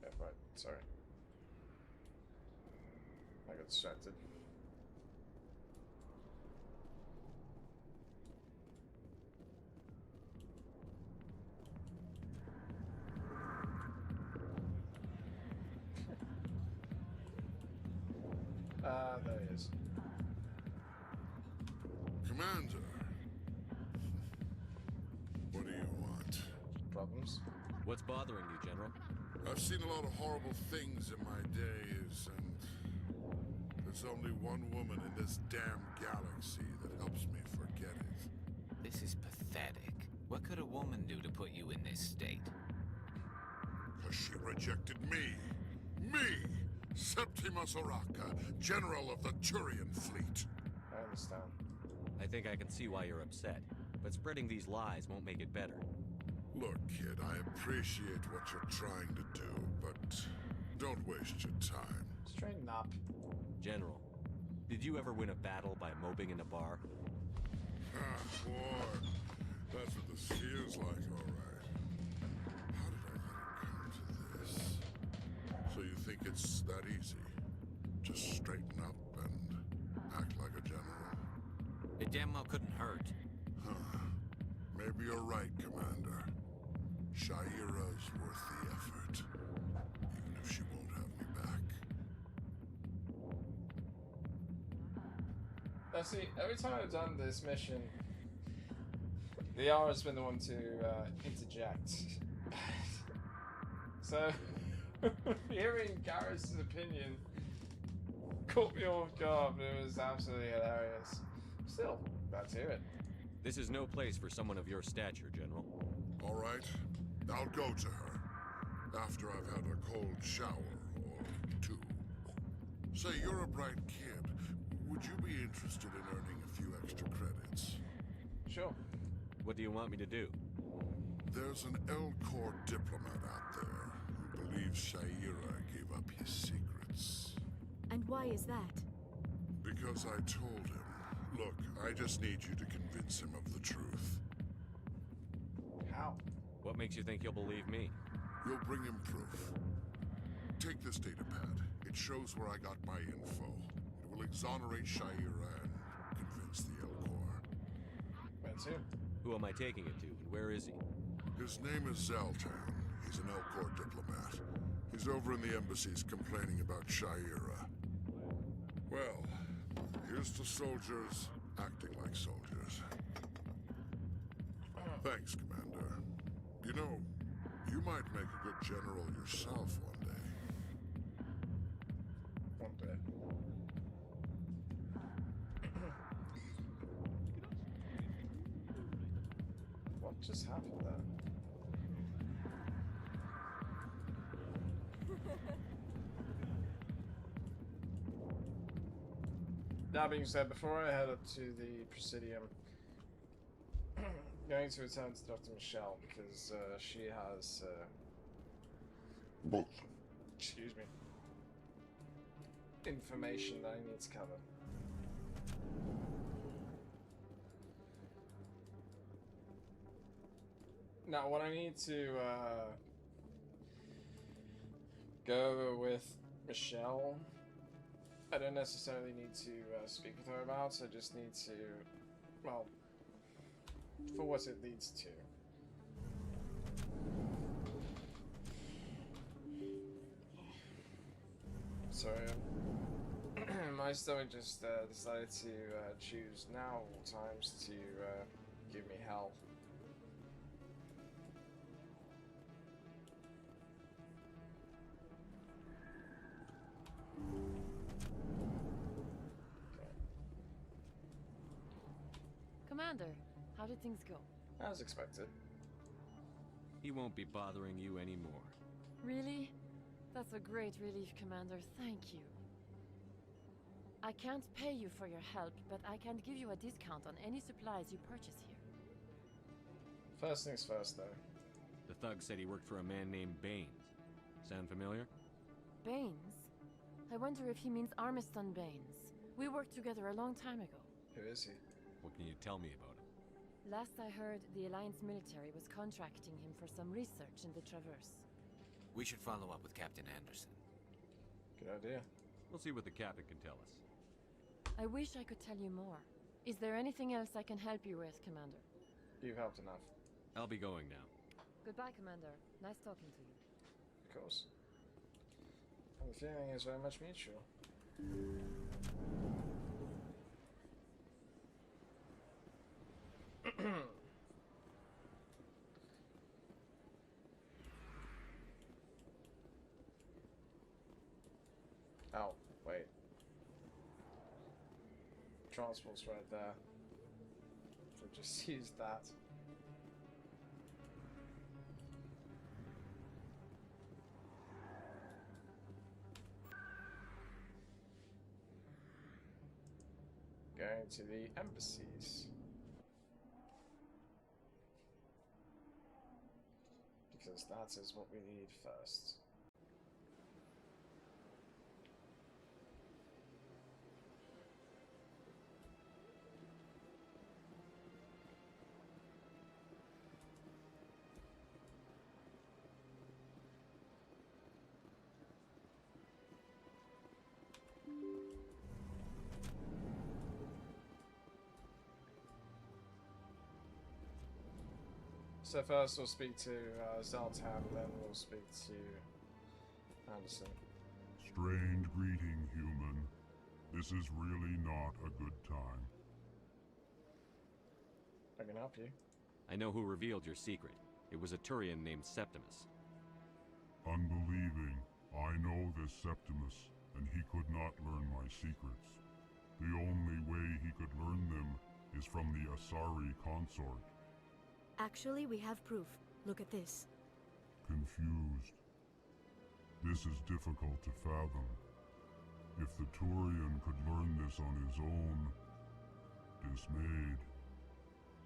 Oh, right, sorry. I got distracted. There he is. Commander. What do you want? Problems? What's bothering you, General? I've seen a lot of horrible things in my days, and there's only one woman in this damn galaxy that helps me forget it. This is pathetic. What could a woman do to put you in this state? 'Cause she rejected me! Me! Septimus Oraka, General of the Turian Fleet. I understand. I think I can see why you're upset, but spreading these lies won't make it better. Look, kid, I appreciate what you're trying to do, but don't waste your time. Straighten up. General, did you ever win a battle by moping in a bar? Ah, boy. That's what this feels like, all right. How did I let it come to this? So you think it's that easy? Just straighten up and act like a general? It damn well couldn't hurt. Huh. Maybe you're right, Commander. Shaira's worth the effort, even if she won't have me back. Now see, every time I've done this mission, the R has been the one to interject. So, hearing Garrus' opinion caught me off guard, but it was absolutely hilarious. Still, glad to hear it. This is no place for someone of your stature, General. All right, I'll go to her after I've had a cold shower or two. Say, you're a bright kid. Would you be interested in earning a few extra credits? Sure. What do you want me to do? There's an L-Corps diplomat out there who believes Shaira gave up his secrets. And why is that? Because I told him. Look, I just need you to convince him of the truth. How? What makes you think he'll believe me? You'll bring him proof. Take this data pad. It shows where I got my info. It will exonerate Shaira and convince the L-Corps. Where to? Who am I taking it to, and where is he? His name is Zaltan. He's an L-Corps diplomat. He's over in the embassies complaining about Shaira. Well, here's to soldiers acting like soldiers. Thanks, Commander. You know, you might make a good general yourself one day. One day. What just happened there? That being said, before I head up to the Presidium, going to return to Dr. Michelle because she has excuse me, information that I need to cover. Now, what I need to go over with Michelle, I don't necessarily need to speak with her about. I just need to, well, for what it leads to. Sorry, my stomach just decided to choose now all times to give me hell. Commander, how did things go? As expected. He won't be bothering you anymore. Really? That's a great relief, Commander. Thank you. I can't pay you for your help, but I can give you a discount on any supplies you purchase here. First things first, though. The thug said he worked for a man named Baines. Sound familiar? Baines? I wonder if he means Armiston Baines. We worked together a long time ago. Who is he? What can you tell me about him? Last I heard, the Alliance military was contracting him for some research in the Traverse. We should follow up with Captain Anderson. Good idea. We'll see what the captain can tell us. I wish I could tell you more. Is there anything else I can help you with, Commander? You've helped enough. I'll be going now. Goodbye, Commander. Nice talking to you. Of course. And the feeling is very much mutual. Oh, wait. Transport's right there. We'll just use that. Going to the embassies. Because that is what we need first. So first we'll speak to Zoltan, then we'll speak to Anderson. Strange greeting, human. This is really not a good time. I can help you. I know who revealed your secret. It was a Turian named Septimus. Unbelieving, I know this Septimus, and he could not learn my secrets. The only way he could learn them is from the Asari consort. Actually, we have proof. Look at this. Confused. This is difficult to fathom. If the Turian could learn this on his own, dismayed,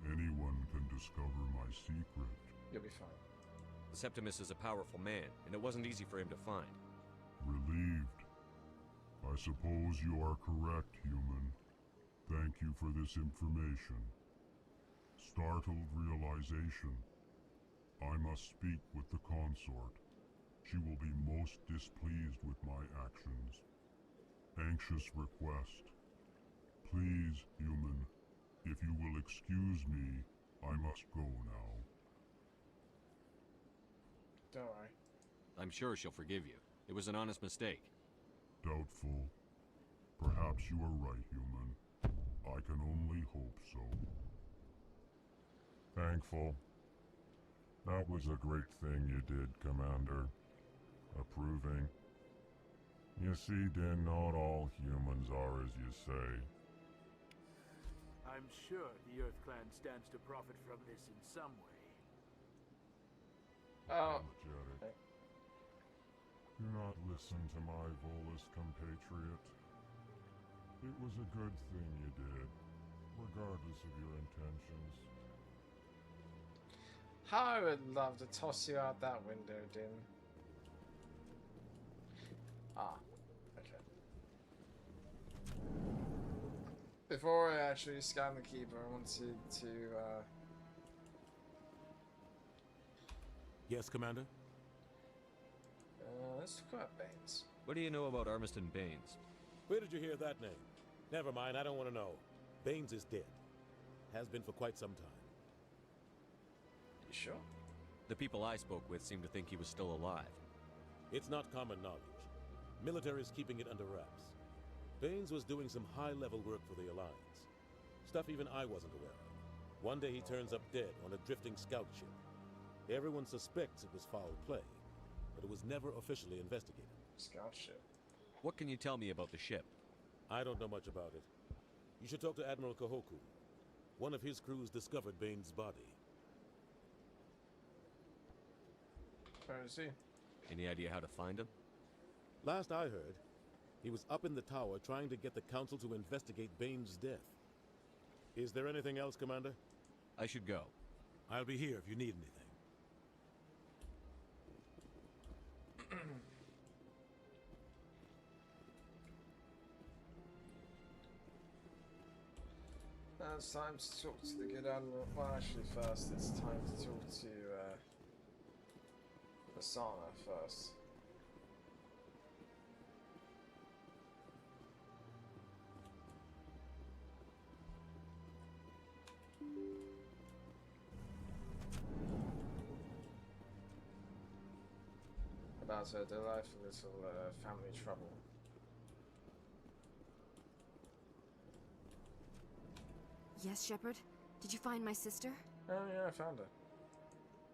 anyone can discover my secret. You'll be fine. Septimus is a powerful man, and it wasn't easy for him to find. Relieved. I suppose you are correct, human. Thank you for this information. Startled realization. I must speak with the consort. She will be most displeased with my actions. Anxious request. Please, human, if you will excuse me, I must go now. Don't worry. I'm sure she'll forgive you. It was an honest mistake. Doubtful. Perhaps you are right, human. I can only hope so. Thankful. That was a great thing you did, Commander. Approving. You see, Din, not all humans are as you say. I'm sure the Earth Clan stands to profit from this in some way. Apologetic. Do not listen to my Volus compatriot. It was a good thing you did, regardless of your intentions. How I would love to toss you out that window, Din. Ah, okay. Before I actually scan the keeper, I wanted to, Yes, Commander? let's talk about Baines. What do you know about Armiston Baines? Where did you hear that name? Never mind, I don't want to know. Baines is dead. Has been for quite some time. You sure? The people I spoke with seemed to think he was still alive. It's not common knowledge. Military's keeping it under wraps. Baines was doing some high-level work for the Alliance. Stuff even I wasn't aware of. One day he turns up dead on a drifting scout ship. Everyone suspects it was foul play, but it was never officially investigated. Scout ship? What can you tell me about the ship? I don't know much about it. You should talk to Admiral Kahoku. One of his crews discovered Baines' body. Where is he? Any idea how to find him? Last I heard, he was up in the tower trying to get the Council to investigate Bane's death. Is there anything else, Commander? I should go. I'll be here if you need anything. It's time to talk to the good admiral. Well, actually, first it's time to talk to Asana first. About her delightful little family trouble. Yes, Shepard? Did you find my sister? Oh yeah, I found her.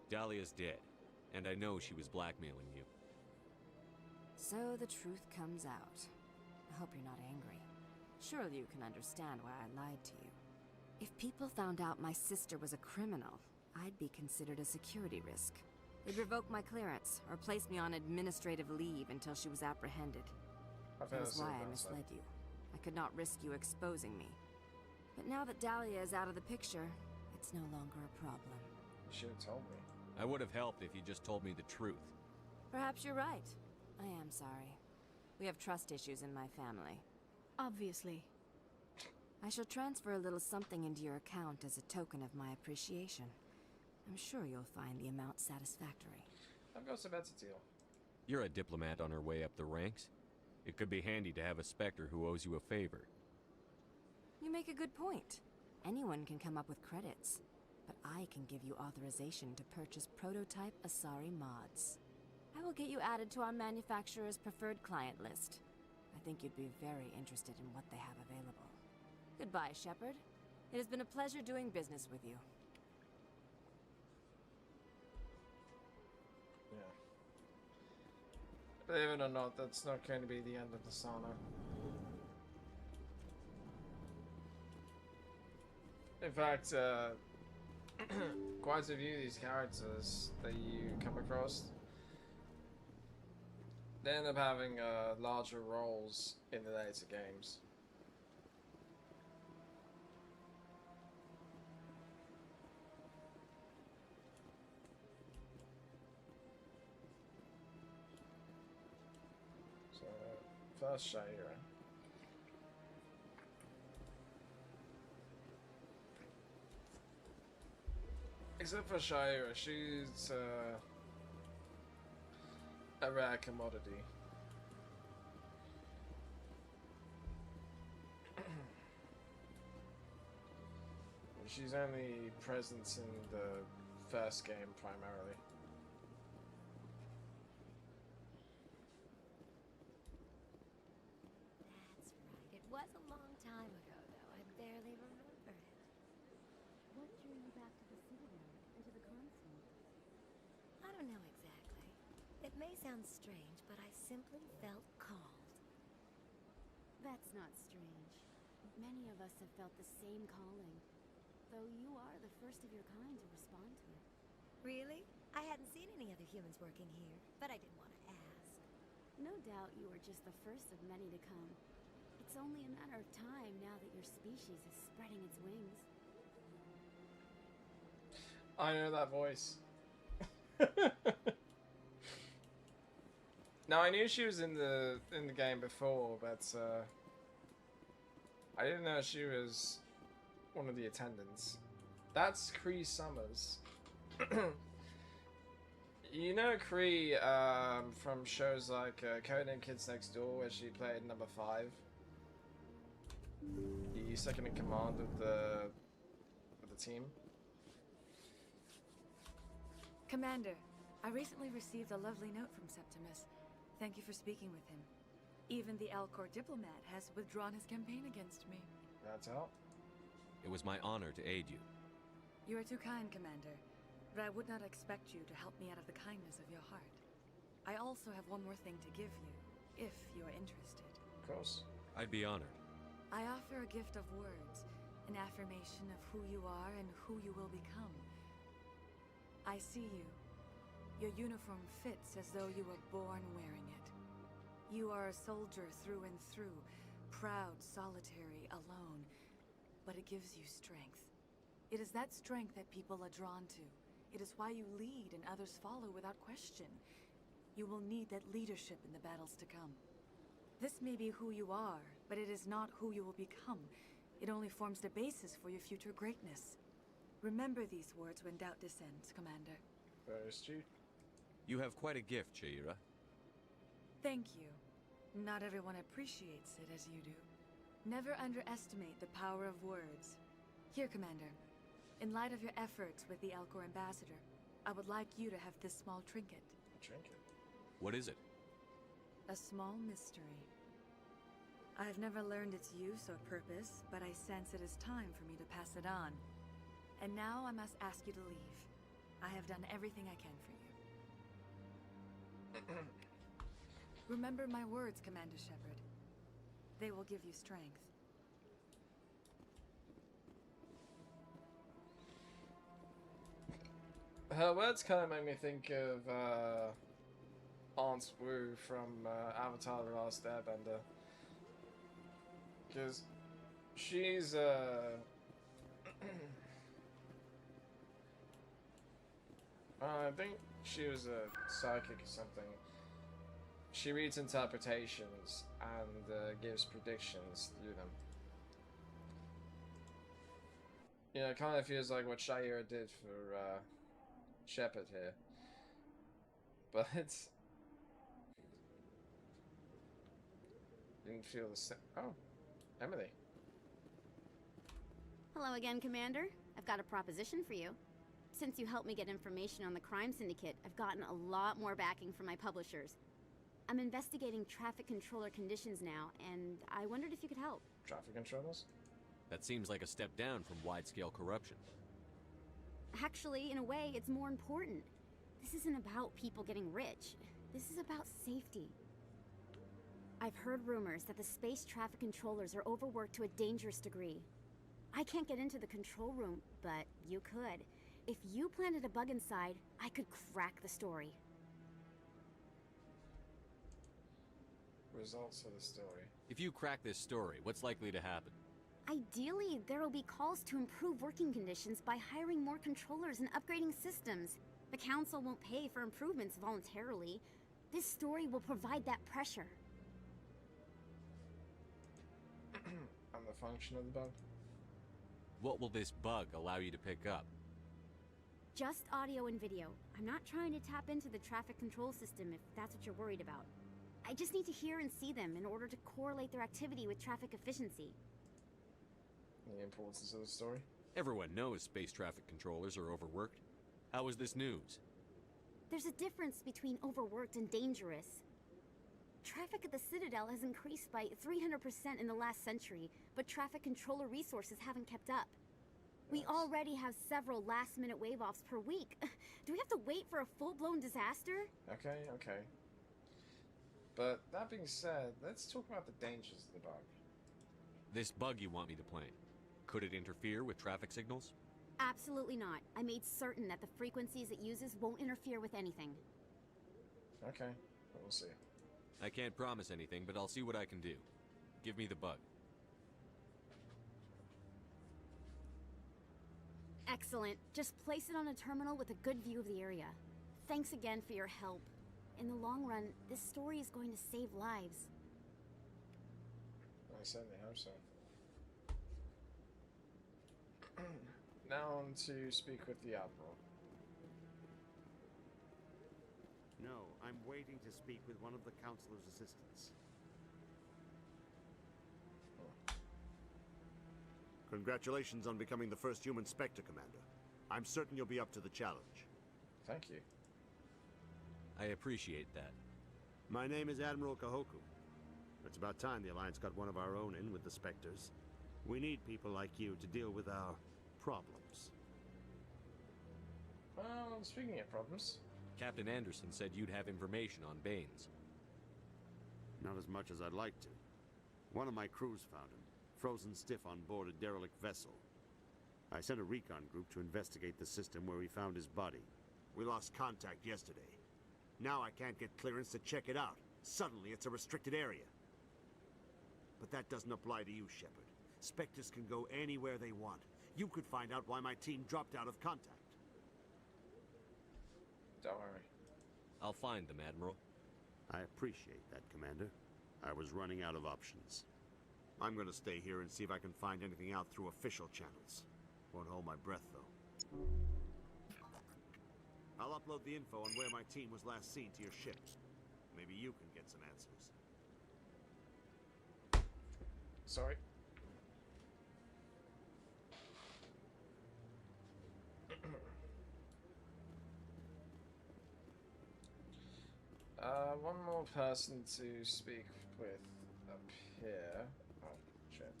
Dahlia's dead, and I know she was blackmailing you. So the truth comes out. I hope you're not angry. Surely you can understand why I lied to you. If people found out my sister was a criminal, I'd be considered a security risk. They'd revoke my clearance, or place me on administrative leave until she was apprehended. That was why I misled you. I could not risk you exposing me. But now that Dahlia is out of the picture, it's no longer a problem. You should have told me. I would have helped if you just told me the truth. Perhaps you're right. I am sorry. We have trust issues in my family. Obviously. I shall transfer a little something into your account as a token of my appreciation. I'm sure you'll find the amount satisfactory. I've got a better deal. You're a diplomat on her way up the ranks. It could be handy to have a Spectre who owes you a favor. You make a good point. Anyone can come up with credits, but I can give you authorization to purchase prototype Asari mods. I will get you added to our manufacturer's preferred client list. I think you'd be very interested in what they have available. Goodbye, Shepard. It has been a pleasure doing business with you. Yeah. Believe it or not, that's not going to be the end of the sauna. In fact, quite a few of these characters that you come across, they end up having larger roles in the later games. So, first Shaira. Except for Shaira, she's a rare commodity. She's only present in the first game primarily. That's right. It was a long time ago, though. I barely remember it. What drew you back to the Citadel and to the console? I don't know exactly. It may sound strange, but I simply felt called. That's not strange. Many of us have felt the same calling, though you are the first of your kind to respond to it. Really? I hadn't seen any other humans working here, but I didn't want to ask. No doubt you are just the first of many to come. It's only a matter of time now that your species is spreading its wings. I know that voice. Now I knew she was in the game before, but I didn't know she was one of the attendants. That's Cree Summers. You know Cree from shows like Codename Kids Next Door, where she played number 5, the second in command of the team. Commander, I recently received a lovely note from Septimus. Thank you for speaking with him. Even the Alcor diplomat has withdrawn his campaign against me. That's all. It was my honor to aid you. You are too kind, Commander, but I would not expect you to help me out of the kindness of your heart. I also have one more thing to give you, if you are interested. Of course. I'd be honored. I offer a gift of words, an affirmation of who you are and who you will become. I see you. Your uniform fits as though you were born wearing it. You are a soldier through and through, proud, solitary, alone, but it gives you strength. It is that strength that people are drawn to. It is why you lead and others follow without question. You will need that leadership in the battles to come. This may be who you are, but it is not who you will become. It only forms the basis for your future greatness. Remember these words when doubt descends, Commander. Very astute. You have quite a gift, Chaira. Thank you. Not everyone appreciates it as you do. Never underestimate the power of words. Here, Commander. In light of your efforts with the Elcor ambassador, I would like you to have this small trinket. A trinket? What is it? A small mystery. I have never learned its use or purpose, but I sense it is time for me to pass it on. And now I must ask you to leave. I have done everything I can for you. Remember my words, Commander Shepard. They will give you strength. Her words kind of make me think of Aunt Wu from Avatar: The Last Airbender, because she's I think she was a psychic or something. She reads interpretations and gives predictions through them. You know, it kind of feels like what Chaira did for Shepard here. But it's... didn't feel the same. Oh, Emily. Hello again, Commander. I've got a proposition for you. Since you helped me get information on the crime syndicate, I've gotten a lot more backing from my publishers. I'm investigating traffic controller conditions now, and I wondered if you could help. Traffic controllers? That seems like a step down from wide-scale corruption. Actually, in a way, it's more important. This isn't about people getting rich. This is about safety. I've heard rumors that the space traffic controllers are overworked to a dangerous degree. I can't get into the control room, but you could. If you planted a bug inside, I could crack the story. Results of the story. If you crack this story, what's likely to happen? Ideally, there will be calls to improve working conditions by hiring more controllers and upgrading systems. The Council won't pay for improvements voluntarily. This story will provide that pressure. And the function of the bug? What will this bug allow you to pick up? Just audio and video. I'm not trying to tap into the traffic control system if that's what you're worried about. I just need to hear and see them in order to correlate their activity with traffic efficiency. The importance of the story? Everyone knows space traffic controllers are overworked. How is this news? There's a difference between overworked and dangerous. Traffic at the Citadel has increased by 300% in the last century, but traffic controller resources haven't kept up. We already have several last-minute wave-offs per week. Do we have to wait for a full-blown disaster? Okay. But that being said, let's talk about the dangers of the bug. This bug you want me to plant, could it interfere with traffic signals? Absolutely not. I made certain that the frequencies it uses won't interfere with anything. Okay, we'll see. I can't promise anything, but I'll see what I can do. Give me the bug. Excellent. Just place it on a terminal with a good view of the area. Thanks again for your help. In the long run, this story is going to save lives. I certainly hope so. Now on to speak with the Admiral. No, I'm waiting to speak with one of the Councilor's assistants. Congratulations on becoming the first human Spectre, Commander. I'm certain you'll be up to the challenge. Thank you. I appreciate that. My name is Admiral Kahoku. It's about time the Alliance got one of our own in with the Spectres. We need people like you to deal with our problems. Well, speaking of problems... Captain Anderson said you'd have information on Baines. Not as much as I'd like to. One of my crews found him, frozen stiff on board a derelict vessel. I sent a recon group to investigate the system where we found his body. We lost contact yesterday. Now I can't get clearance to check it out. Suddenly it's a restricted area. But that doesn't apply to you, Shepard. Spectres can go anywhere they want. You could find out why my team dropped out of contact. Don't worry. I'll find them, Admiral. I appreciate that, Commander. I was running out of options. I'm gonna stay here and see if I can find anything out through official channels. Won't hold my breath, though. I'll upload the info on where my team was last seen to your ship. Maybe you can get some answers. Sorry. One more person to speak with up here. Oh, shit.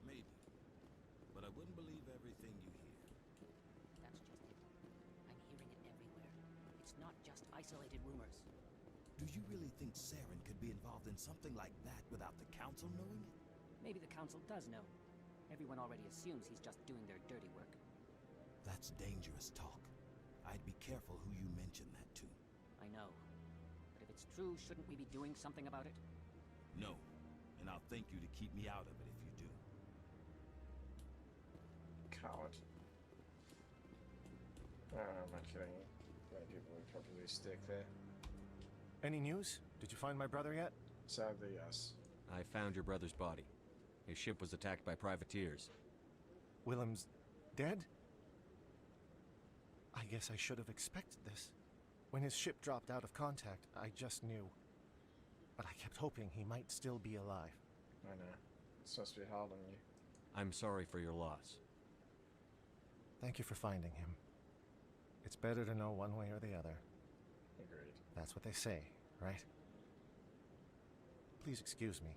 Maybe. But I wouldn't believe everything you hear. That's just it. I'm hearing it everywhere. It's not just isolated rumors. Do you really think Saren could be involved in something like that without the Council knowing it? Maybe the Council does know. Everyone already assumes he's just doing their dirty work. That's dangerous talk. I'd be careful who you mention that to. I know. But if it's true, shouldn't we be doing something about it? No. And I'll thank you to keep me out of it if you do. Coward. Oh, I'm not kidding you. Many people would probably stick there. Any news? Did you find my brother yet? Sadly, yes. I found your brother's body. His ship was attacked by privateers. Willem's dead? I guess I should have expected this. When his ship dropped out of contact, I just knew. But I kept hoping he might still be alive. I know. It's supposed to be hard on you. I'm sorry for your loss. Thank you for finding him. It's better to know one way or the other. Agreed. That's what they say, right? Please excuse me.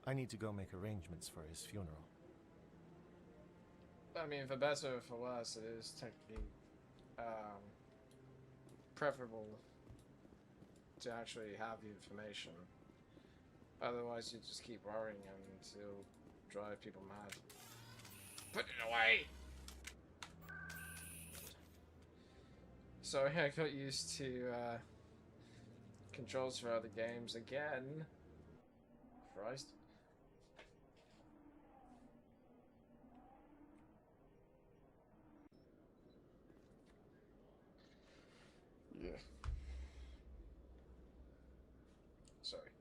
I need to go make arrangements for his funeral. I mean, for better or for worse, it is technically preferable to actually have the information. Otherwise, you just keep worrying and it'll drive people mad. Put it away! Sorry, I got used to controls for other games again. Christ. Yeah. Sorry.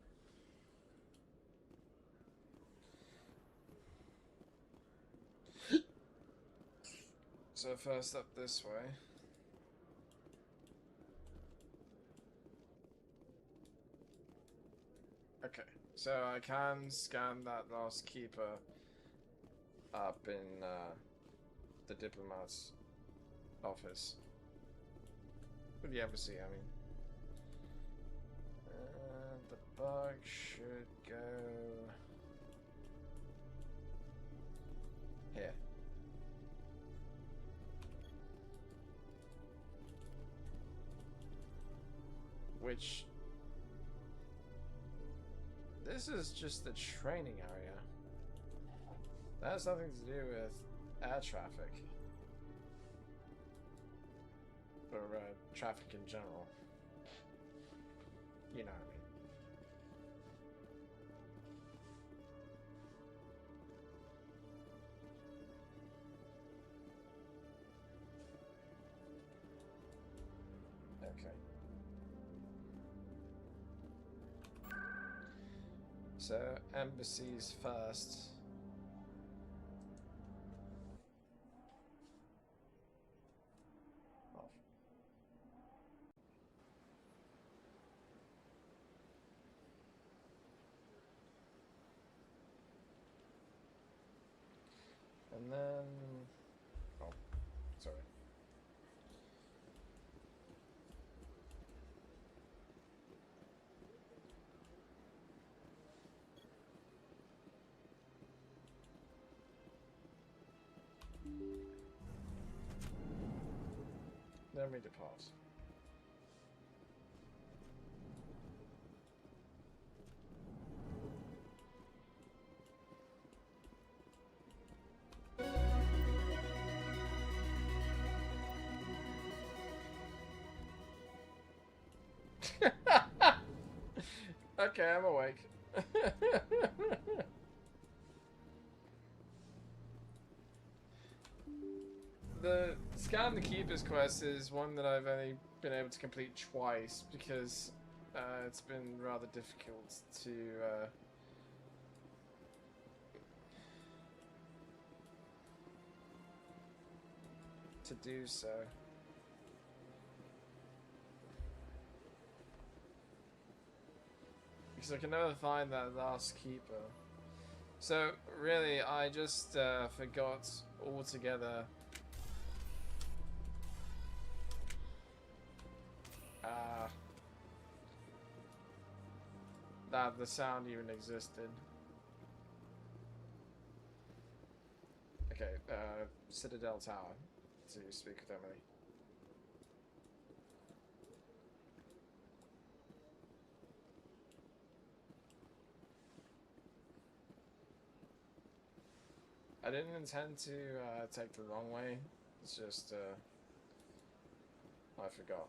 So first up this way. Okay, so I can scan that last keeper up in the diplomat's office. With the embassy, I mean. The bug should go here. Which, this is just the training area. That has nothing to do with air traffic. Or traffic in general. You know what I mean. Okay. So, embassies first. Off. And then... Oh, sorry. Then we depart. Okay, I'm awake. The Scan the Keepers quest is one that I've only been able to complete twice because it's been rather difficult to do so. Because I can never find that last keeper. So really, I just forgot altogether that the sound even existed. Okay, Citadel Tower to speak with Emily. I didn't intend to take the wrong way. It's just I forgot.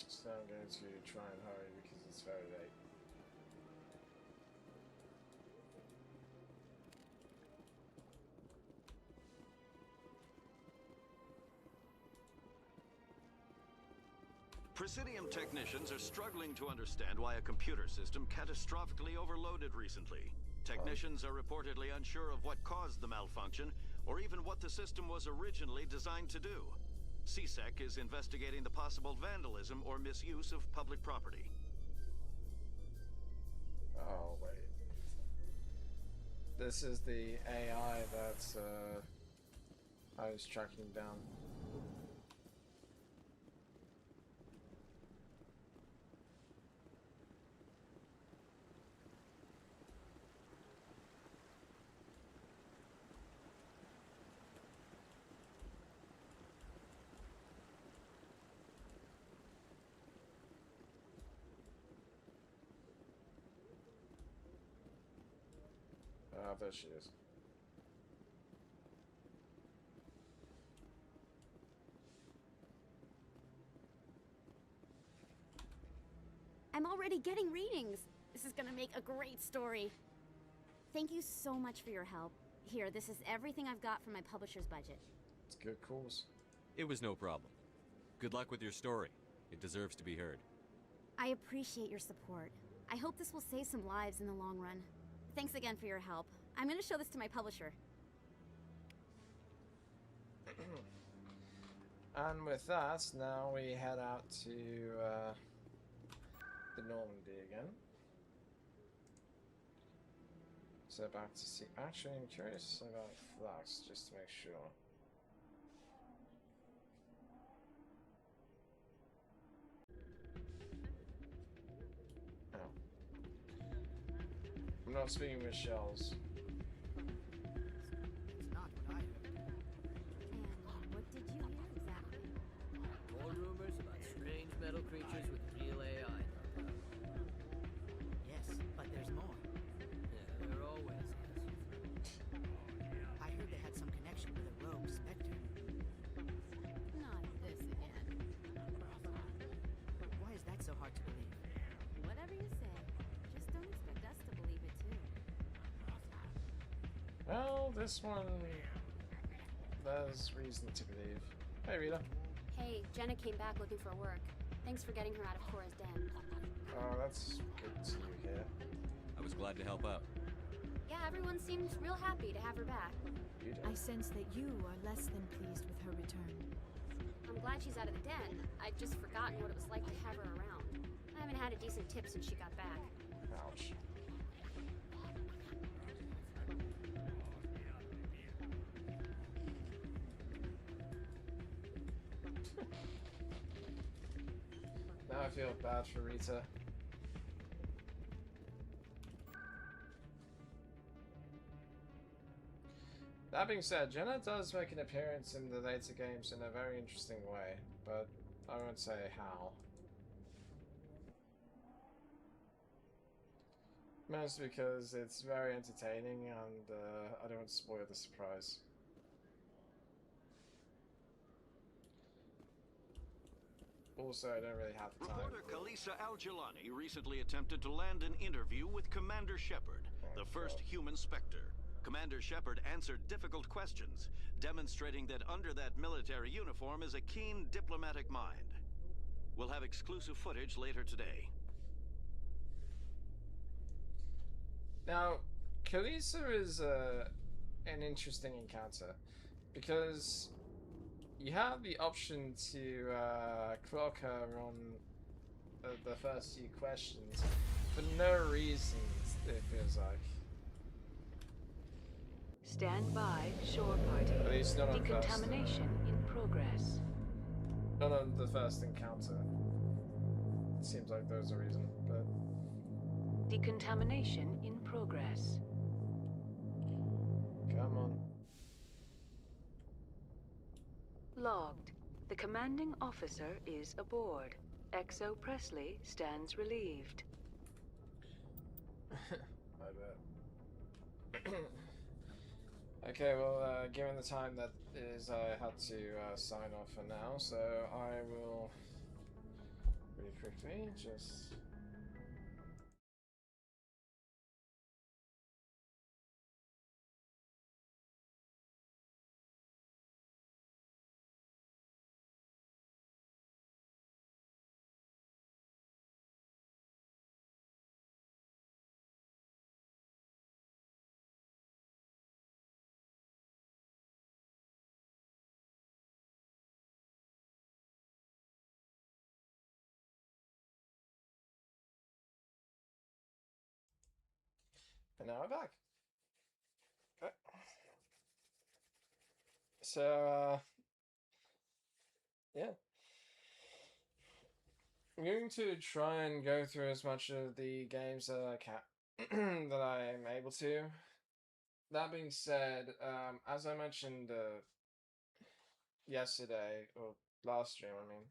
So I'm going to try and hurry because it's very late. Presidium technicians are struggling to understand why a computer system catastrophically overloaded recently. Technicians are reportedly unsure of what caused the malfunction, or even what the system was originally designed to do. CSEC is investigating the possible vandalism or misuse of public property. Oh, wait. This is the AI that I was tracking down. There she is. I'm already getting readings. This is gonna make a great story. Thank you so much for your help. Here, this is everything I've got from my publisher's budget. It's a good cause. It was no problem. Good luck with your story. It deserves to be heard. I appreciate your support. I hope this will save some lives in the long run. Thanks again for your help. I'm gonna show this to my publisher. And with that, now we head out to the Normandy again. So back to see. Actually, I'm curious about Flux, just to make sure. Oh. I'm not speaking with shells. It's not what I heard. And what did you hear exactly? More rumors about strange metal creatures with real AI. Yes, but there's more. Yeah, there always is. I heard they had some connection with a rogue specter. Not this again. Why is that so hard to believe? Whatever you say. Just don't expect us to believe it too. Well, this one, there's reason to believe. Hey, Rita. Hey, Jenna came back looking for work. Thanks for getting her out of Cora's den. Oh, that's good to hear. I was glad to help out. Yeah, everyone seemed real happy to have her back. You did. I sense that you are less than pleased with her return. I'm glad she's out of the den. I'd just forgotten what it was like to have her around. I haven't had a decent tip since she got back. Ouch. Now I feel bad for Rita. That being said, Jenna does make an appearance in the later games in a very interesting way, but I won't say how. Mostly because it's very entertaining and I don't want to spoil the surprise. Also, I don't really have the time. Reporter Kalisa Al-Jalani recently attempted to land an interview with Commander Shepard, the first human Spectre. Commander Shepard answered difficult questions, demonstrating that under that military uniform is a keen diplomatic mind. We'll have exclusive footage later today. Now, Kalisa is an interesting encounter because you have the option to clock her on the first few questions for no reason, it feels like. Stand by, shore party. At least not on Decontamination in progress. Not on the first encounter. It seems like there's a reason, but... Decontamination in progress. Come on. Logged. The commanding officer is aboard. XO Presley stands relieved. I bet. Okay, well, given the time that is, I had to sign off for now, so I will really quickly just... And now I'm back. Okay. So, yeah. I'm going to try and go through as much of the games that I can, that I am able to. That being said, as I mentioned yesterday, or last stream, I mean,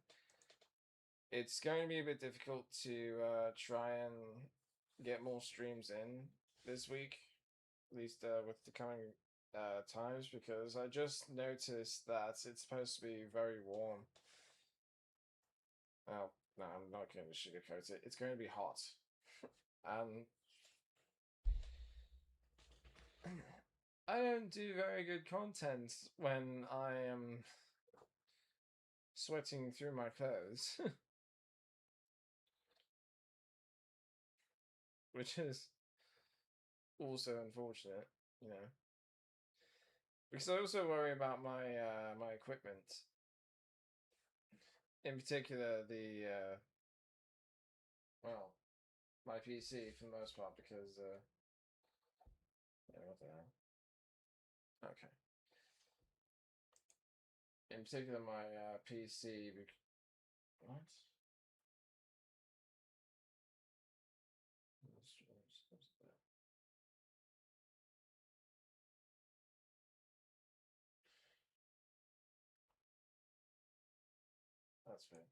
it's going to be a bit difficult to try and get more streams in this week, at least with the coming times, because I just noticed that it's supposed to be very warm. Well, no, I'm not going to sugarcoat it. It's going to be hot. And I don't do very good content when I am sweating through my clothes. Which is also unfortunate, you know. Because I also worry about my my equipment. In particular, the well, my PC for the most part, because yeah, what the hell? Okay. In particular, my PC. What? That's fair.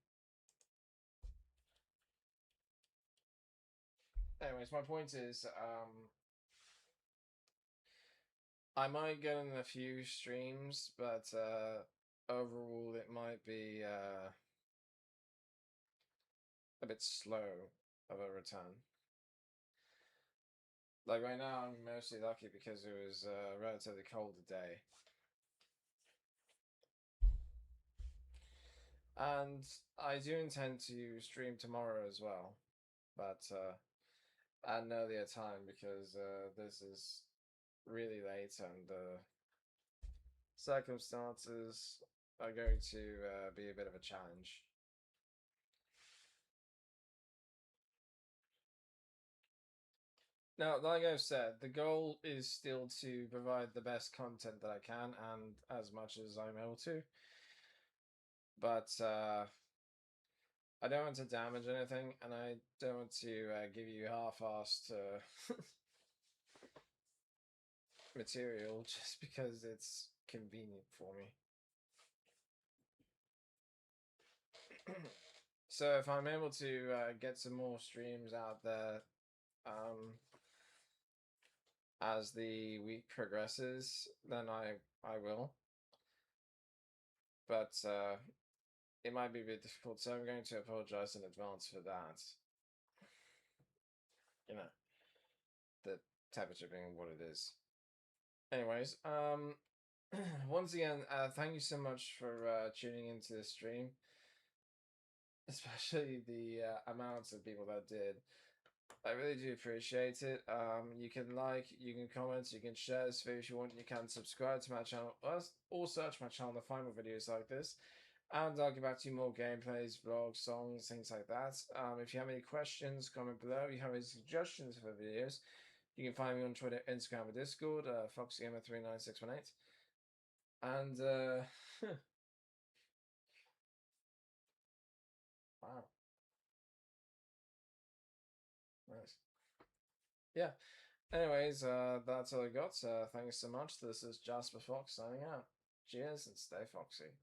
Anyways, my point is, I might get in a few streams, but overall it might be a bit slow of a return. Like right now, I'm mostly lucky because it was a relatively colder day. And I do intend to stream tomorrow as well, but at an earlier time because this is really late and circumstances are going to be a bit of a challenge. Now, like I've said, the goal is still to provide the best content that I can and as much as I'm able to. But I don't want to damage anything, and I don't want to give you half-assed material just because it's convenient for me. So if I'm able to get some more streams out there, as the week progresses, then I will. But it might be a bit difficult, so I'm going to apologize in advance for that. You know, the temperature being what it is. Anyways, once again, thank you so much for tuning into the stream, especially the amounts of people that did. I really do appreciate it. You can like, you can comment, you can share this video if you want. You can subscribe to my channel or search my channel to find more videos like this. And I'll get back to you more gameplays, vlogs, songs, things like that. If you have any questions, comment below. If you have any suggestions for videos, you can find me on Twitter, Instagram, or Discord, FoxGamer39618. And, wow. Nice. Yeah. Anyways, that's all I got. Thanks so much. This is Jasper Fox signing out. Cheers and stay foxy.